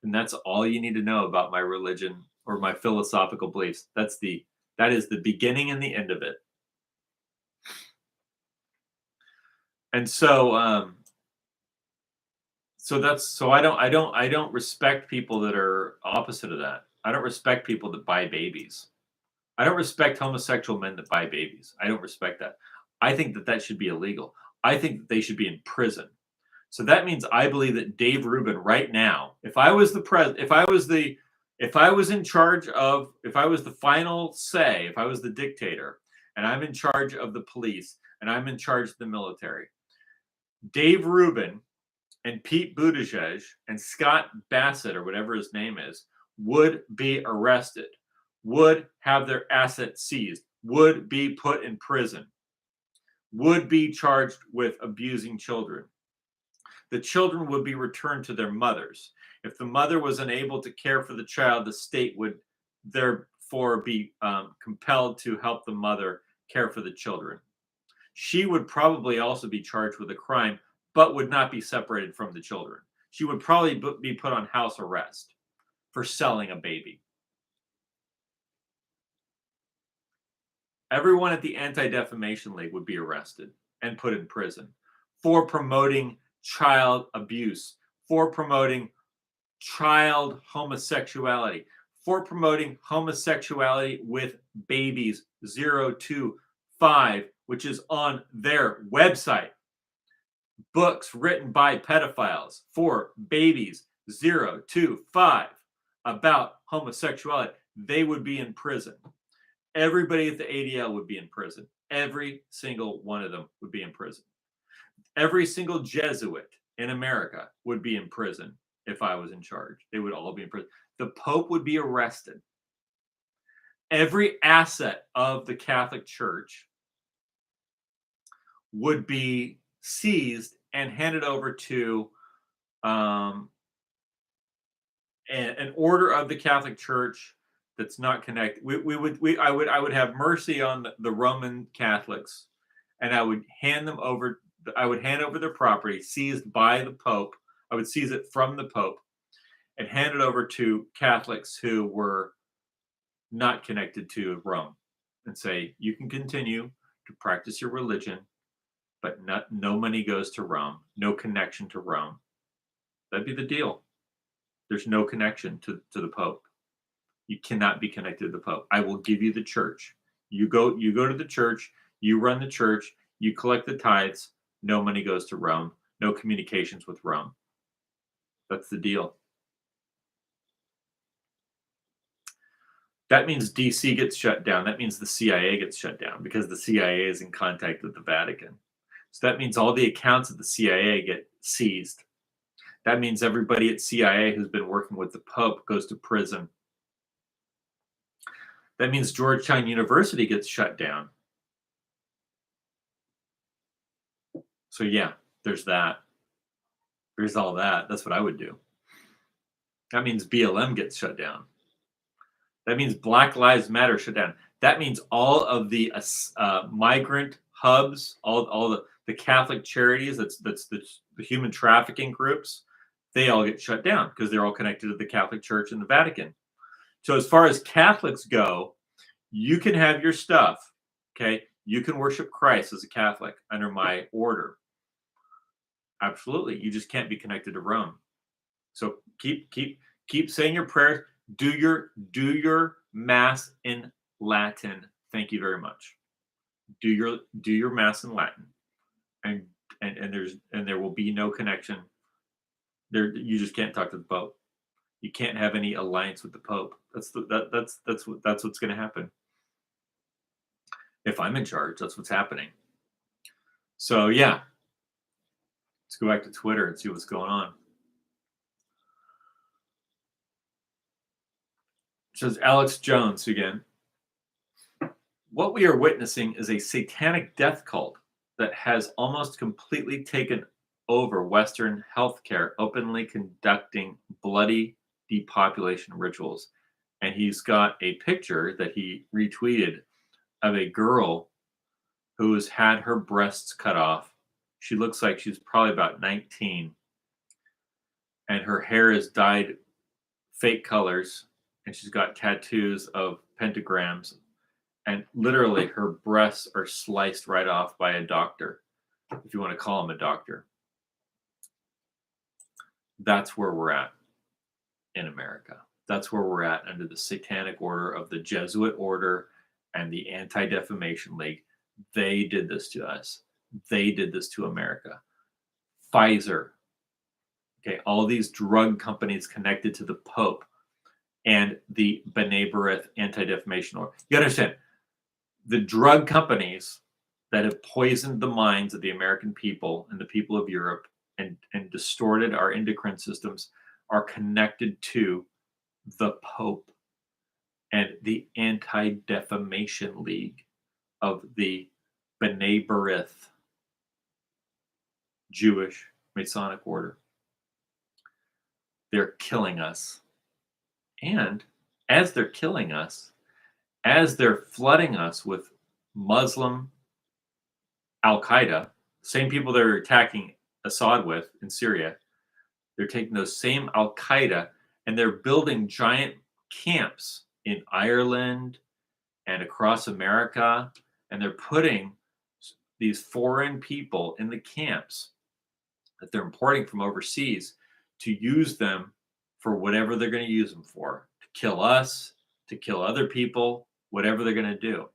And that's all you need to know about my religion or my philosophical beliefs. That is the beginning and the end of it. And so I don't respect people that are opposite of that. I don't respect people that buy babies. I don't respect homosexual men that buy babies. I don't respect that. I think that that should be illegal. I think that they should be in prison. So that means I believe that Dave Rubin right now, if I was the president, if I was in charge of, if I was the final say, if I was the dictator, and I'm in charge of the police, and I'm in charge of the military, Dave Rubin and Pete Buttigieg and Scott Bassett, or whatever his name is, would be arrested, would have their assets seized, would be put in prison, would be charged with abusing children. The children would be returned to their mothers. If the mother was unable to care for the child, the state would therefore be compelled to help the mother care for the children. She would probably also be charged with a crime, but would not be separated from the children. She would probably be put on house arrest for selling a baby. Everyone at the Anti-Defamation League would be arrested and put in prison for promoting child abuse, for promoting child homosexuality, for promoting homosexuality with babies 0 to 5, which is on their website. Books written by pedophiles for babies 0 to 5 about homosexuality. They would be in prison. Everybody at the ADL would be in prison. Every single one of them would be in prison. Every single Jesuit in America would be in prison if I was in charge. They would all be in prison. The Pope would be arrested. Every asset of the Catholic Church would be seized and handed over to an order of the Catholic Church that's not connected. I would have mercy on the Roman Catholics, and I would hand them over. I would hand over their property seized by the Pope. I would seize it from the Pope and hand it over to Catholics who were not connected to Rome, and say, you can continue to practice your religion, but no money goes to Rome, no connection to Rome. That'd be the deal. There's no connection to the Pope. You cannot be connected to the Pope. I will give you the church. You go to the church, you run the church, you collect the tithes, no money goes to Rome, no communications with Rome. That's the deal. That means DC gets shut down. That means the CIA gets shut down because the CIA is in contact with the Vatican. So that means all the accounts of the CIA get seized. That means everybody at CIA who's been working with the Pope goes to prison. That means Georgetown University gets shut down. So yeah, there's that. There's all that. That's what I would do. That means BLM gets shut down. That means Black Lives Matter shut down. That means all of the migrant hubs, all the Catholic charities, that's the human trafficking groups, they all get shut down because they're all connected to the Catholic Church and the Vatican. So as far as Catholics go, you can have your stuff, okay? You can worship Christ as a Catholic under my order. Absolutely. You just can't be connected to Rome. So keep saying your prayers. Do your mass in Latin. Thank you very much. Do your mass in Latin, and there will be no connection. There, you just can't talk to the Pope. You can't have any alliance with the Pope. That's what's going to happen. If I'm in charge, that's what's happening. So yeah, let's go back to Twitter and see what's going on. It says Alex Jones again. What we are witnessing is a satanic death cult that has almost completely taken over Western healthcare, openly conducting bloody depopulation rituals. And he's got a picture that he retweeted of a girl who has had her breasts cut off. She looks like she's probably about 19. And her hair is dyed fake colors. And she's got tattoos of pentagrams. And literally her breasts are sliced right off by a doctor, if you want to call him a doctor. That's where we're at in America. That's where we're at under the satanic order of the Jesuit order and the Anti-Defamation League, they did this to us. They did this to America. Pfizer, okay, all these drug companies connected to the Pope and the B'nai B'rith Anti-Defamation Law. You understand, the drug companies that have poisoned the minds of the American people and the people of Europe and distorted our endocrine systems are connected to the Pope and the Anti-Defamation League of the B'nai B'rith Jewish Masonic order. They're killing us. And as they're killing us, as they're flooding us with Muslim Al-Qaeda, same people they're attacking Assad with in Syria, they're taking those same Al-Qaeda and they're building giant camps in Ireland and across America, and they're putting these foreign people in the camps that they're importing from overseas to use them for whatever they're going to use them for, to kill us, to kill other people, whatever they're going to do.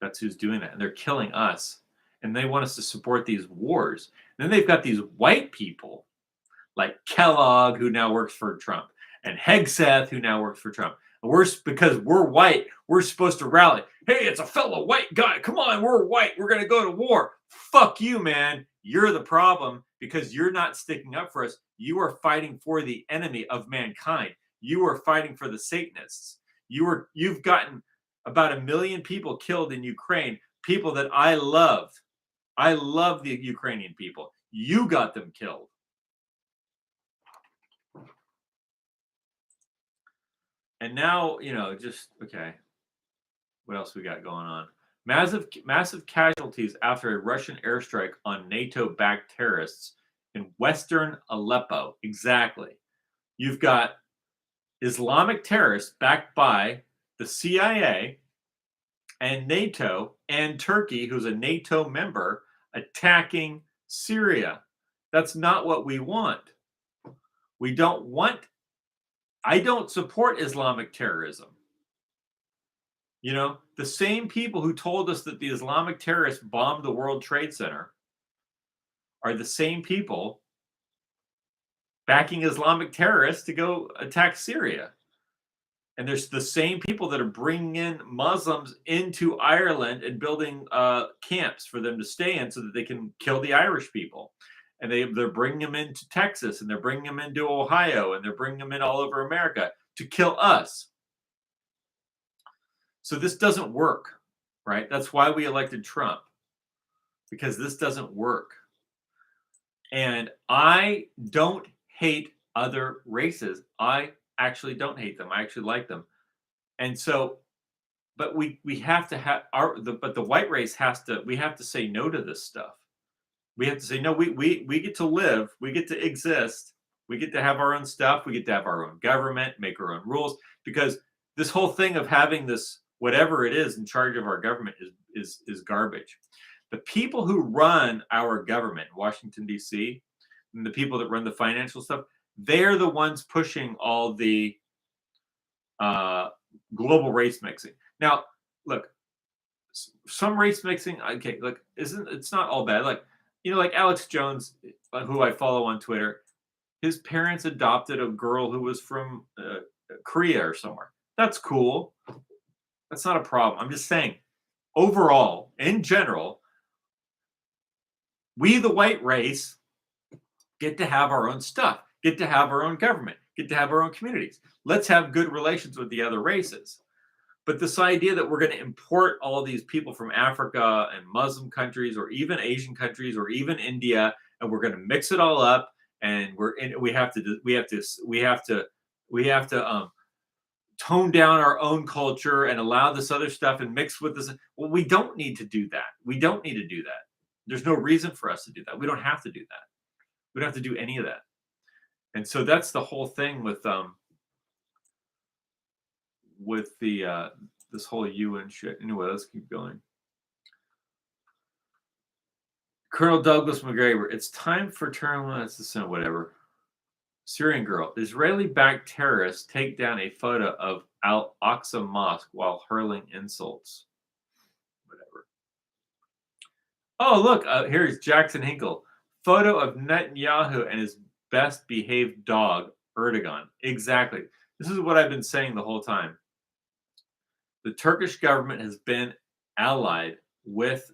That's who's doing that. And they're killing us. And they want us to support these wars. And then they've got these white people like Kellogg, who now works for Trump, and Hegseth, who now works for Trump. And because we're white, we're supposed to rally. Hey, it's a fellow white guy. Come on, we're white. We're going to go to war. Fuck you, man. You're the problem because you're not sticking up for us. You are fighting for the enemy of mankind. You are fighting for the Satanists. You've gotten about 1 million people killed in Ukraine, people that I love. I love the Ukrainian people. You got them killed. And now, just okay. What else we got going on? Massive casualties after a Russian airstrike on NATO-backed terrorists in western Aleppo. Exactly. You've got Islamic terrorists backed by the CIA and NATO and Turkey, who's a NATO member, attacking Syria. That's not what we want. I don't support Islamic terrorism. The same people who told us that the Islamic terrorists bombed the World Trade Center are the same people backing Islamic terrorists to go attack Syria. And there's the same people that are bringing in Muslims into Ireland and building camps for them to stay in so that they can kill the Irish people. And they're bringing them into Texas, and they're bringing them into Ohio, and they're bringing them in all over America to kill us. So this doesn't work, right? That's why we elected Trump, because this doesn't work. And I don't hate other races. I actually don't hate them. I actually like them. And so, but we have to have but the white race we have to say no to this stuff. We have to say, no, we get to live, we get to exist, we get to have our own stuff, we get to have our own government, make our own rules, because this whole thing of having this, whatever it is in charge of our government is garbage. The people who run our government, Washington, D.C., and the people that run the financial stuff, they're the ones pushing all the global race mixing. Now, look, some race mixing, okay, look, it's not all bad. Like, like Alex Jones, who I follow on Twitter, his parents adopted a girl who was from Korea or somewhere. That's cool. That's not a problem. I'm just saying, overall, in general, we, the white race, get to have our own stuff, get to have our own government, get to have our own communities. Let's have good relations with the other races. But this idea that we're going to import all these people from Africa and Muslim countries, or even Asian countries, or even India, and we're going to mix it all up, and we have to tone down our own culture and allow this other stuff and mix with this. Well, we don't need to do that. We don't need to do that. There's no reason for us to do that. We don't have to do that. We don't have to do any of that. And so that's the whole thing with the this whole UN shit. Anyway, let's keep going. Colonel Douglas McGregor, it's time for term limits to send whatever. Syrian girl. Israeli-backed terrorists take down a photo of Al-Aqsa Mosque while hurling insults. Whatever. Oh, look. Here's Jackson Hinkle. Photo of Netanyahu and his best behaved dog, Erdogan. Exactly. This is what I've been saying the whole time. The Turkish government has been allied with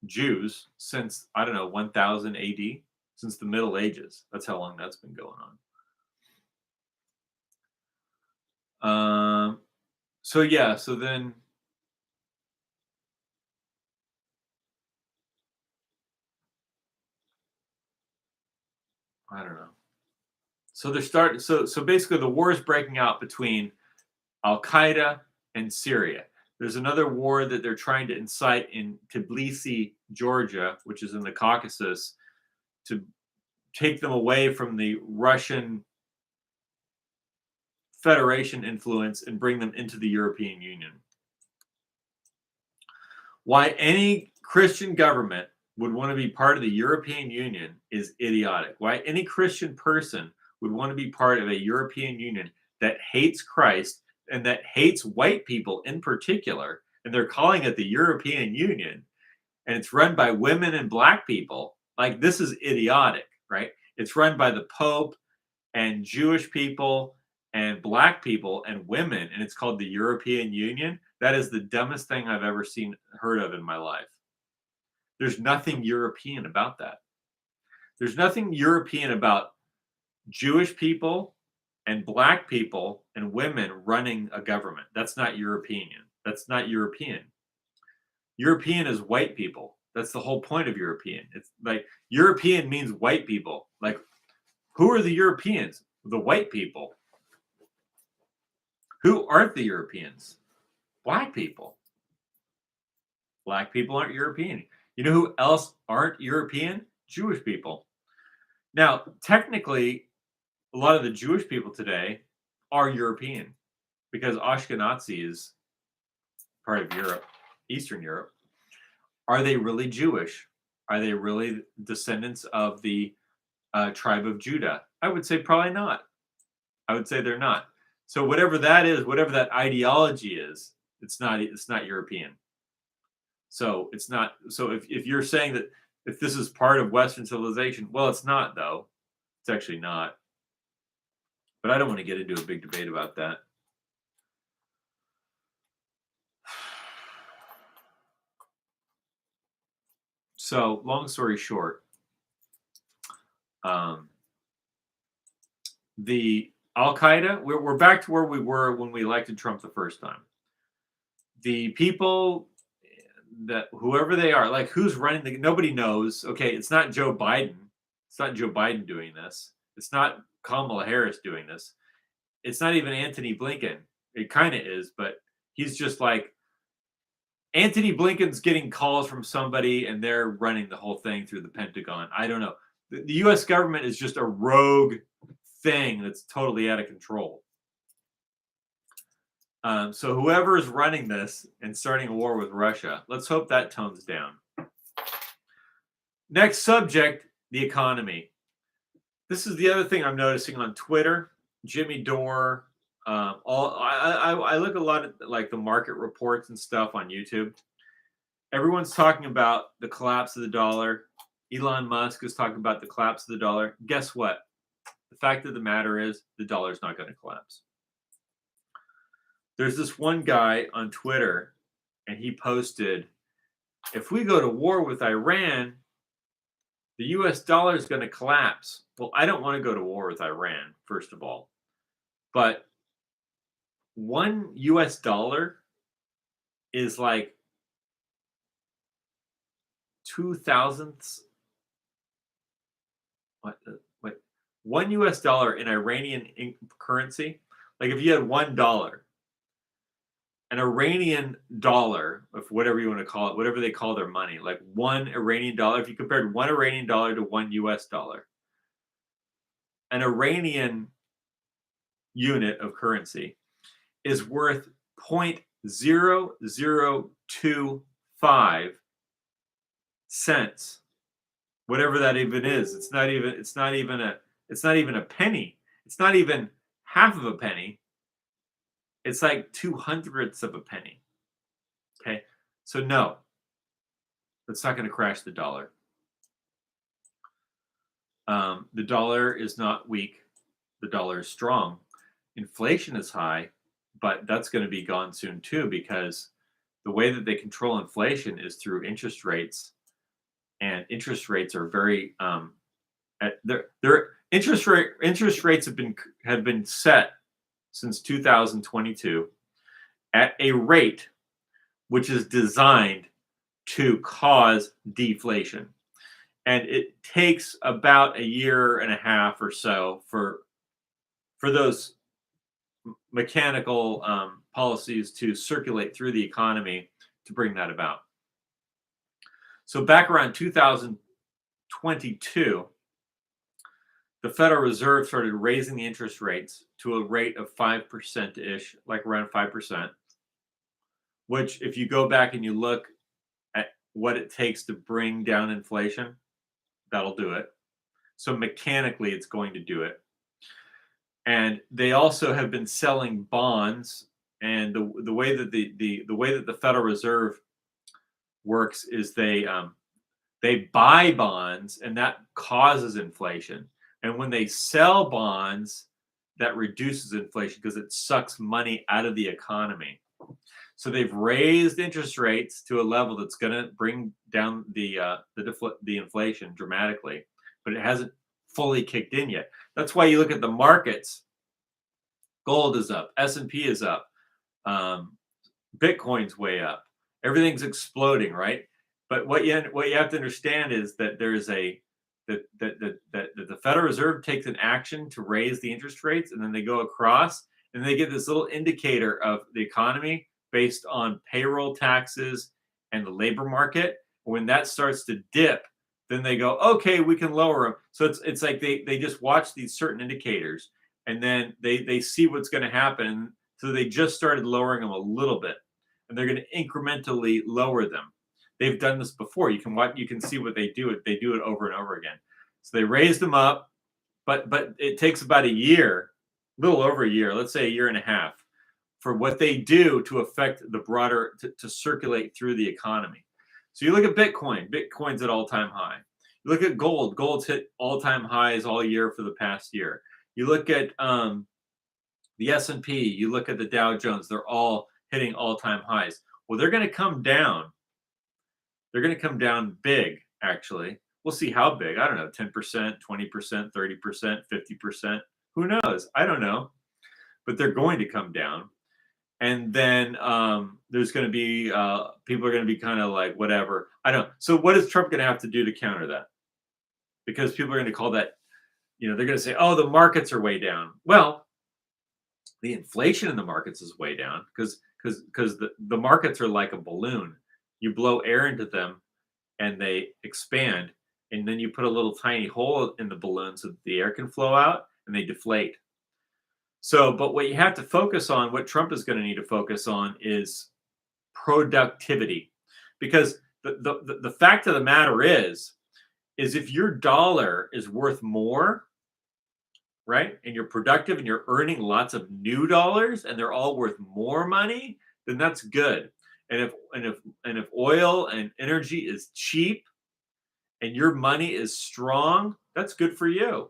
Jews since, I don't know, 1000 AD, since the Middle Ages. That's how long that's been going on. So yeah, so then I don't know. So they're starting. So basically, the war is breaking out between Al Qaeda and Syria. There's another war that they're trying to incite in Tbilisi, Georgia, which is in the Caucasus, to take them away from the Russian Federation influence and bring them into the European Union. Why any Christian government would want to be part of the European Union is idiotic. Why any Christian person would want to be part of a European Union that hates Christ and that hates white people in particular, and they're calling it the European Union, and it's run by women and black people, like this is idiotic, right? It's run by the Pope and Jewish people and black people and women, and it's called the European Union. That is the dumbest thing I've ever heard of in my life. There's nothing European about that. There's nothing European about Jewish people and black people and women running a government. That's not European. That's not European. European is white people. That's the whole point of European. It's like European means white people. Like, who are the Europeans? The white people. Who aren't the Europeans? Black people. Black people aren't European. You know who else aren't European? Jewish people. Now, technically, a lot of the Jewish people today are European because Ashkenazi is part of Europe, Eastern Europe. Are they really Jewish? Are they really descendants of the tribe of Judah? I would say probably not. I would say they're not. So whatever that is, whatever that ideology is, it's not European. So it's not. So if you're saying that if this is part of Western civilization, well, it's not though. It's actually not. But I don't want to get into a big debate about that. So long story short, the Al Qaeda, we're back to where we were when we elected Trump the first time. The people that whoever they are, like who's running nobody knows. Okay, it's not Joe Biden. It's not Joe Biden doing this. It's not Kamala Harris doing this. It's not even Antony Blinken. It kind of is, but he's just like Antony Blinken's getting calls from somebody and they're running the whole thing through the Pentagon. I don't know. The US government is just a rogue thing that's totally out of control. So whoever is running this and starting a war with Russia, let's hope that tones down. Next subject, the economy. This is the other thing I'm noticing on Twitter. Jimmy Dore. I look a lot at like the market reports and stuff on YouTube. Everyone's talking about the collapse of the dollar. Elon Musk is talking about the collapse of the dollar. Guess what? The fact of the matter is the dollar's not going to collapse. There's this one guy on Twitter, and he posted, if we go to war with Iran, the US dollar is going to collapse. Well, I don't want to go to war with Iran, first of all. But $1 US is like 2,000ths. What? $1 US in Iranian currency. Like if you had $1, an Iranian dollar, of whatever you want to call it, whatever they call their money, like one Iranian dollar, if you compared one Iranian dollar to $1 US, an Iranian unit of currency is worth 0.0025 cents, whatever that even is. It's not even It's not even a penny. It's not even half of a penny. It's like 2/100ths of a penny. Okay. So no, that's not going to crash the dollar. The dollar is not weak. The dollar is strong. Inflation is high, but that's going to be gone soon too, because the way that they control inflation is through interest rates, and interest rates are very their interest rates have been set since 2022 at a rate which is designed to cause deflation. And it takes about a year and a half or so for those mechanical policies to circulate through the economy to bring that about. So back around 2022, the Federal Reserve started raising the interest rates to a rate of 5% ish, like around 5%, which, if you go back and you look at what it takes to bring down inflation, that'll do it. So mechanically, it's going to do it. And they also have been selling bonds, and the way that the way that the Federal Reserve works is they buy bonds, and that causes inflation. And when they sell bonds, that reduces inflation because it sucks money out of the economy. So they've raised interest rates to a level that's going to bring down the inflation dramatically, but it hasn't fully kicked in yet. That's why you look at the markets. Gold is up, S&P is up, Bitcoin's way up. Everything's exploding, right? But what you have to understand is that there's that the Federal Reserve takes an action to raise the interest rates, and then they go across and they get this little indicator of the economy based on payroll taxes and the labor market. When that starts to dip, then they go, okay, we can lower them. So it's like they just watch these certain indicators, and then they see what's going to happen. So they just started lowering them a little bit, and they're going to incrementally lower them. They've done this before. You can see what they do. They do it over and over again. So they raised them up, but it takes about a year, a little over a year, let's say a year and a half, for what they do to affect the broader, to circulate through the economy. So you look at Bitcoin. Bitcoin's at all-time high. You look at gold. Gold's hit all-time highs all year for the past year. You look at the S&P. You look at the Dow Jones. They're all hitting all-time highs. Well, they're going to come down. They're going to come down big, actually. We'll see how big. I don't know, 10%, 20%, 30%, 50%. Who knows? I don't know. But they're going to come down. And then there's going to be, people are going to be kind of like, whatever. I don't know. So what is Trump going to have to do to counter that? Because people are going to call that, they're going to say, oh, the markets are way down. Well, the inflation in the markets is way down because the markets are like a balloon. You blow air into them and they expand, and then you put a little tiny hole in the balloon so that the air can flow out, and they deflate. So, but what you have to focus on, what Trump is going to need to focus on, is productivity. Because the fact of the matter is if your dollar is worth more, right, and you're productive and you're earning lots of new dollars and they're all worth more money, then that's good. And if oil and energy is cheap and your money is strong, that's good for you.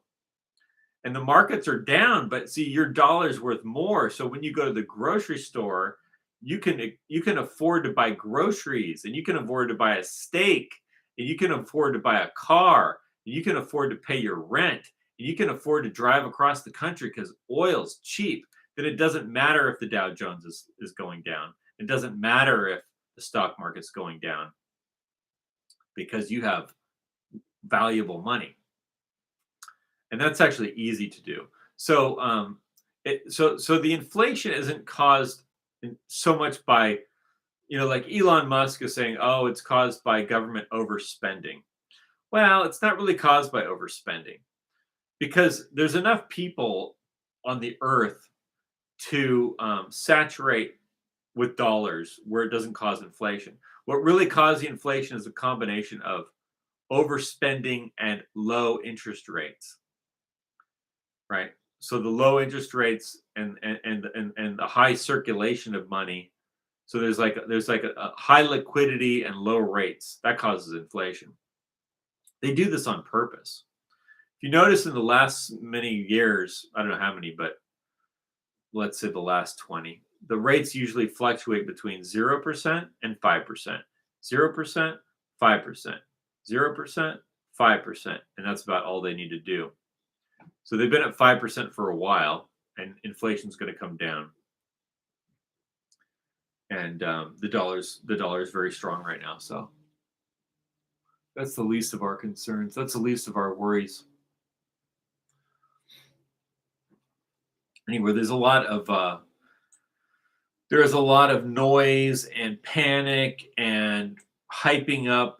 And the markets are down, but see, your dollar's worth more. So when you go to the grocery store, you can afford to buy groceries, and you can afford to buy a steak, and you can afford to buy a car, and you can afford to pay your rent, and you can afford to drive across the country because oil's cheap. Then it doesn't matter if the Dow Jones is going down. It doesn't matter if the stock market's going down, because you have valuable money. And that's actually easy to do. So, so the inflation isn't caused so much by, like Elon Musk is saying, oh, it's caused by government overspending. Well, it's not really caused by overspending, because there's enough people on the earth to saturate with dollars where it doesn't cause inflation. What really causes the inflation is a combination of overspending and low interest rates. right? So the low interest rates and the high circulation of money. So there's like a high liquidity and low rates that causes inflation. They do this on purpose. If you notice in the last many years, I don't know how many, but let's say the last 20, the rates usually fluctuate between 0% and 5%. 0%, 5%, 0%, 5%. And that's about all they need to do. So they've been at 5% for a while, and inflation's going to come down. And the dollar's very strong right now. So that's the least of our concerns. That's the least of our worries. Anyway, there's a lot of noise and panic and hyping up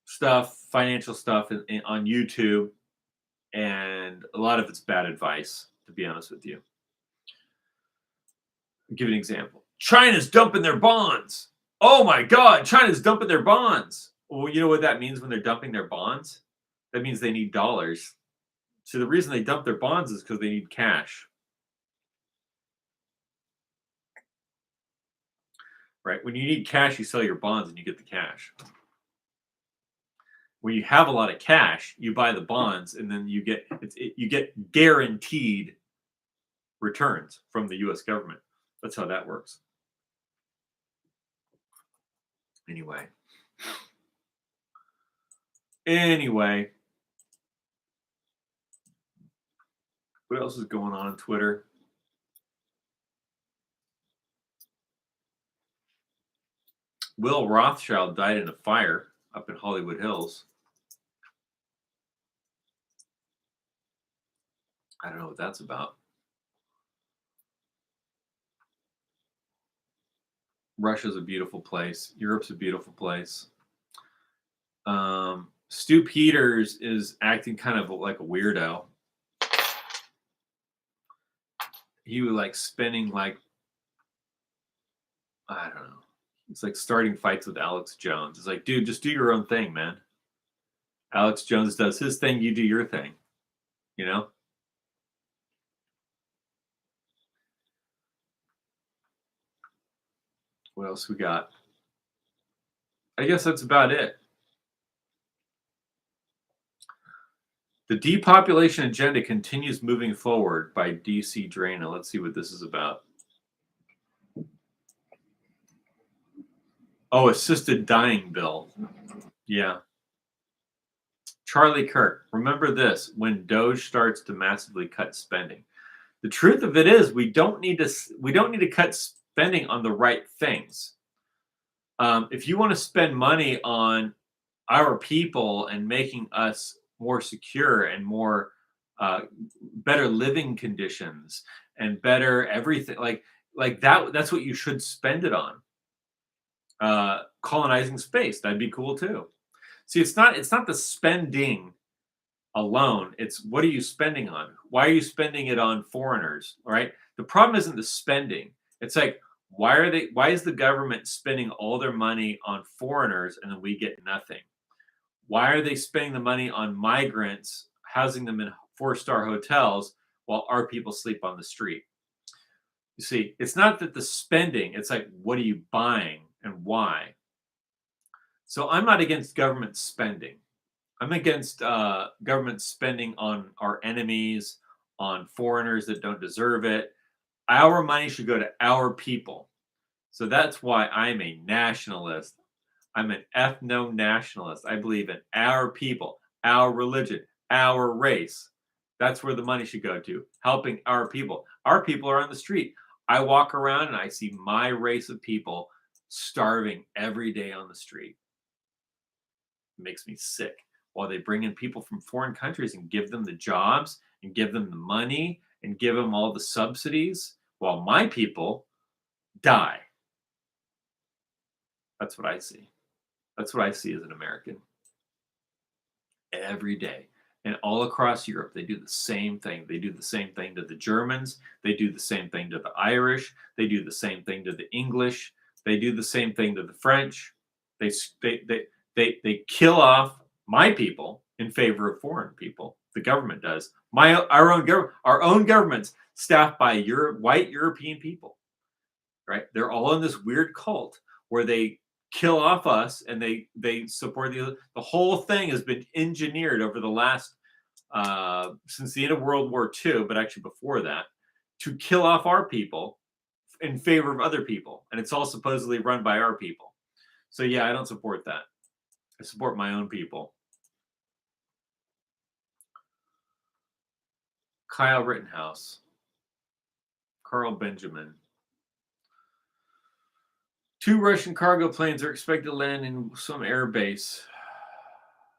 stuff, financial stuff on YouTube, and a lot of it's bad advice, to be honest with you. I'll give you an example. China's dumping their bonds. Oh my God, China's dumping their bonds. Well, you know what that means when they're dumping their bonds? That means they need dollars. So the reason they dump their bonds is because they need cash. Right? When you need cash, you sell your bonds and you get the cash. When you have a lot of cash, you buy the bonds and then you get guaranteed returns from the U.S. government. That's how that works. Anyway, what else is going on Twitter? Will Rothschild died in a fire up in Hollywood Hills. I don't know what that's about. Russia's a beautiful place. Europe's a beautiful place. Stu Peters is acting kind of like a weirdo. He was like spending like, I don't know. It's like starting fights with Alex Jones. It's like, dude, just do your own thing, man. Alex Jones does his thing, you do your thing. You know? What else we got? I guess that's about it. The depopulation agenda continues moving forward by DC Drano. Let's see what this is about. Oh, assisted dying bill. Yeah. Charlie Kirk, remember this when Doge starts to massively cut spending. The truth of it is we don't need to cut spending on the right things. If you want to spend money on our people and making us more secure and more better living conditions and better everything like that's what you should spend it on. Colonizing space, that'd be cool too. See, it's not the spending alone, it's what are you spending on? Why are you spending it on foreigners? All right, the problem isn't the spending. It's like why is the government spending all their money on foreigners and then we get nothing? Why are they spending the money on migrants, housing them in 4-star hotels while our people sleep on the street? You see, it's not that the spending, it's like, what are you buying and why? So I'm not against government spending. I'm against government spending on our enemies, on foreigners that don't deserve it. Our money should go to our people. So that's why I'm a nationalist. I'm an ethno-nationalist. I believe in our people, our religion, our race. That's where the money should go to, helping our people. Our people are on the street. I walk around and I see my race of people starving every day on the street. It makes me sick. While they bring in people from foreign countries and give them the jobs and give them the money and give them all the subsidies, while my people die. That's what I see. That's what I see as an American. Every day. And all across Europe, they do the same thing. They do the same thing to the Germans. They do the same thing to the Irish. They do the same thing to the English. They do the same thing to the French. They kill off my people in favor of foreign people. The government does. Our own governments staffed by white European people, right? They're all in this weird cult where they kill off us and they support the other. The whole thing has been engineered over the last since the end of World War II, but actually before that, to kill off our people in favor of other people, and it's all supposedly run by our people. So yeah, I don't support that. I support my own people. Kyle Rittenhouse, Carl Benjamin. 2 Russian cargo planes are expected to land in some air base.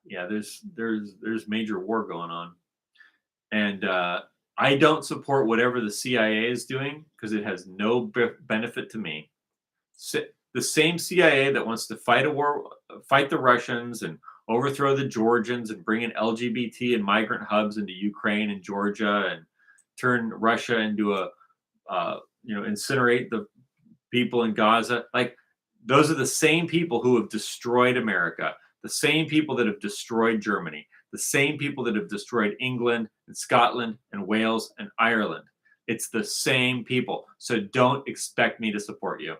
Yeah, there's major war going on, and I don't support whatever the CIA is doing because it has no benefit to me. The same CIA that wants to fight a war, fight the Russians and overthrow the Georgians and bring in LGBT and migrant hubs into Ukraine and Georgia and turn Russia into incinerate the people in Gaza. Like, those are the same people who have destroyed America, the same people that have destroyed Germany, the same people that have destroyed England and Scotland and Wales and Ireland. It's the same people. So don't expect me to support you.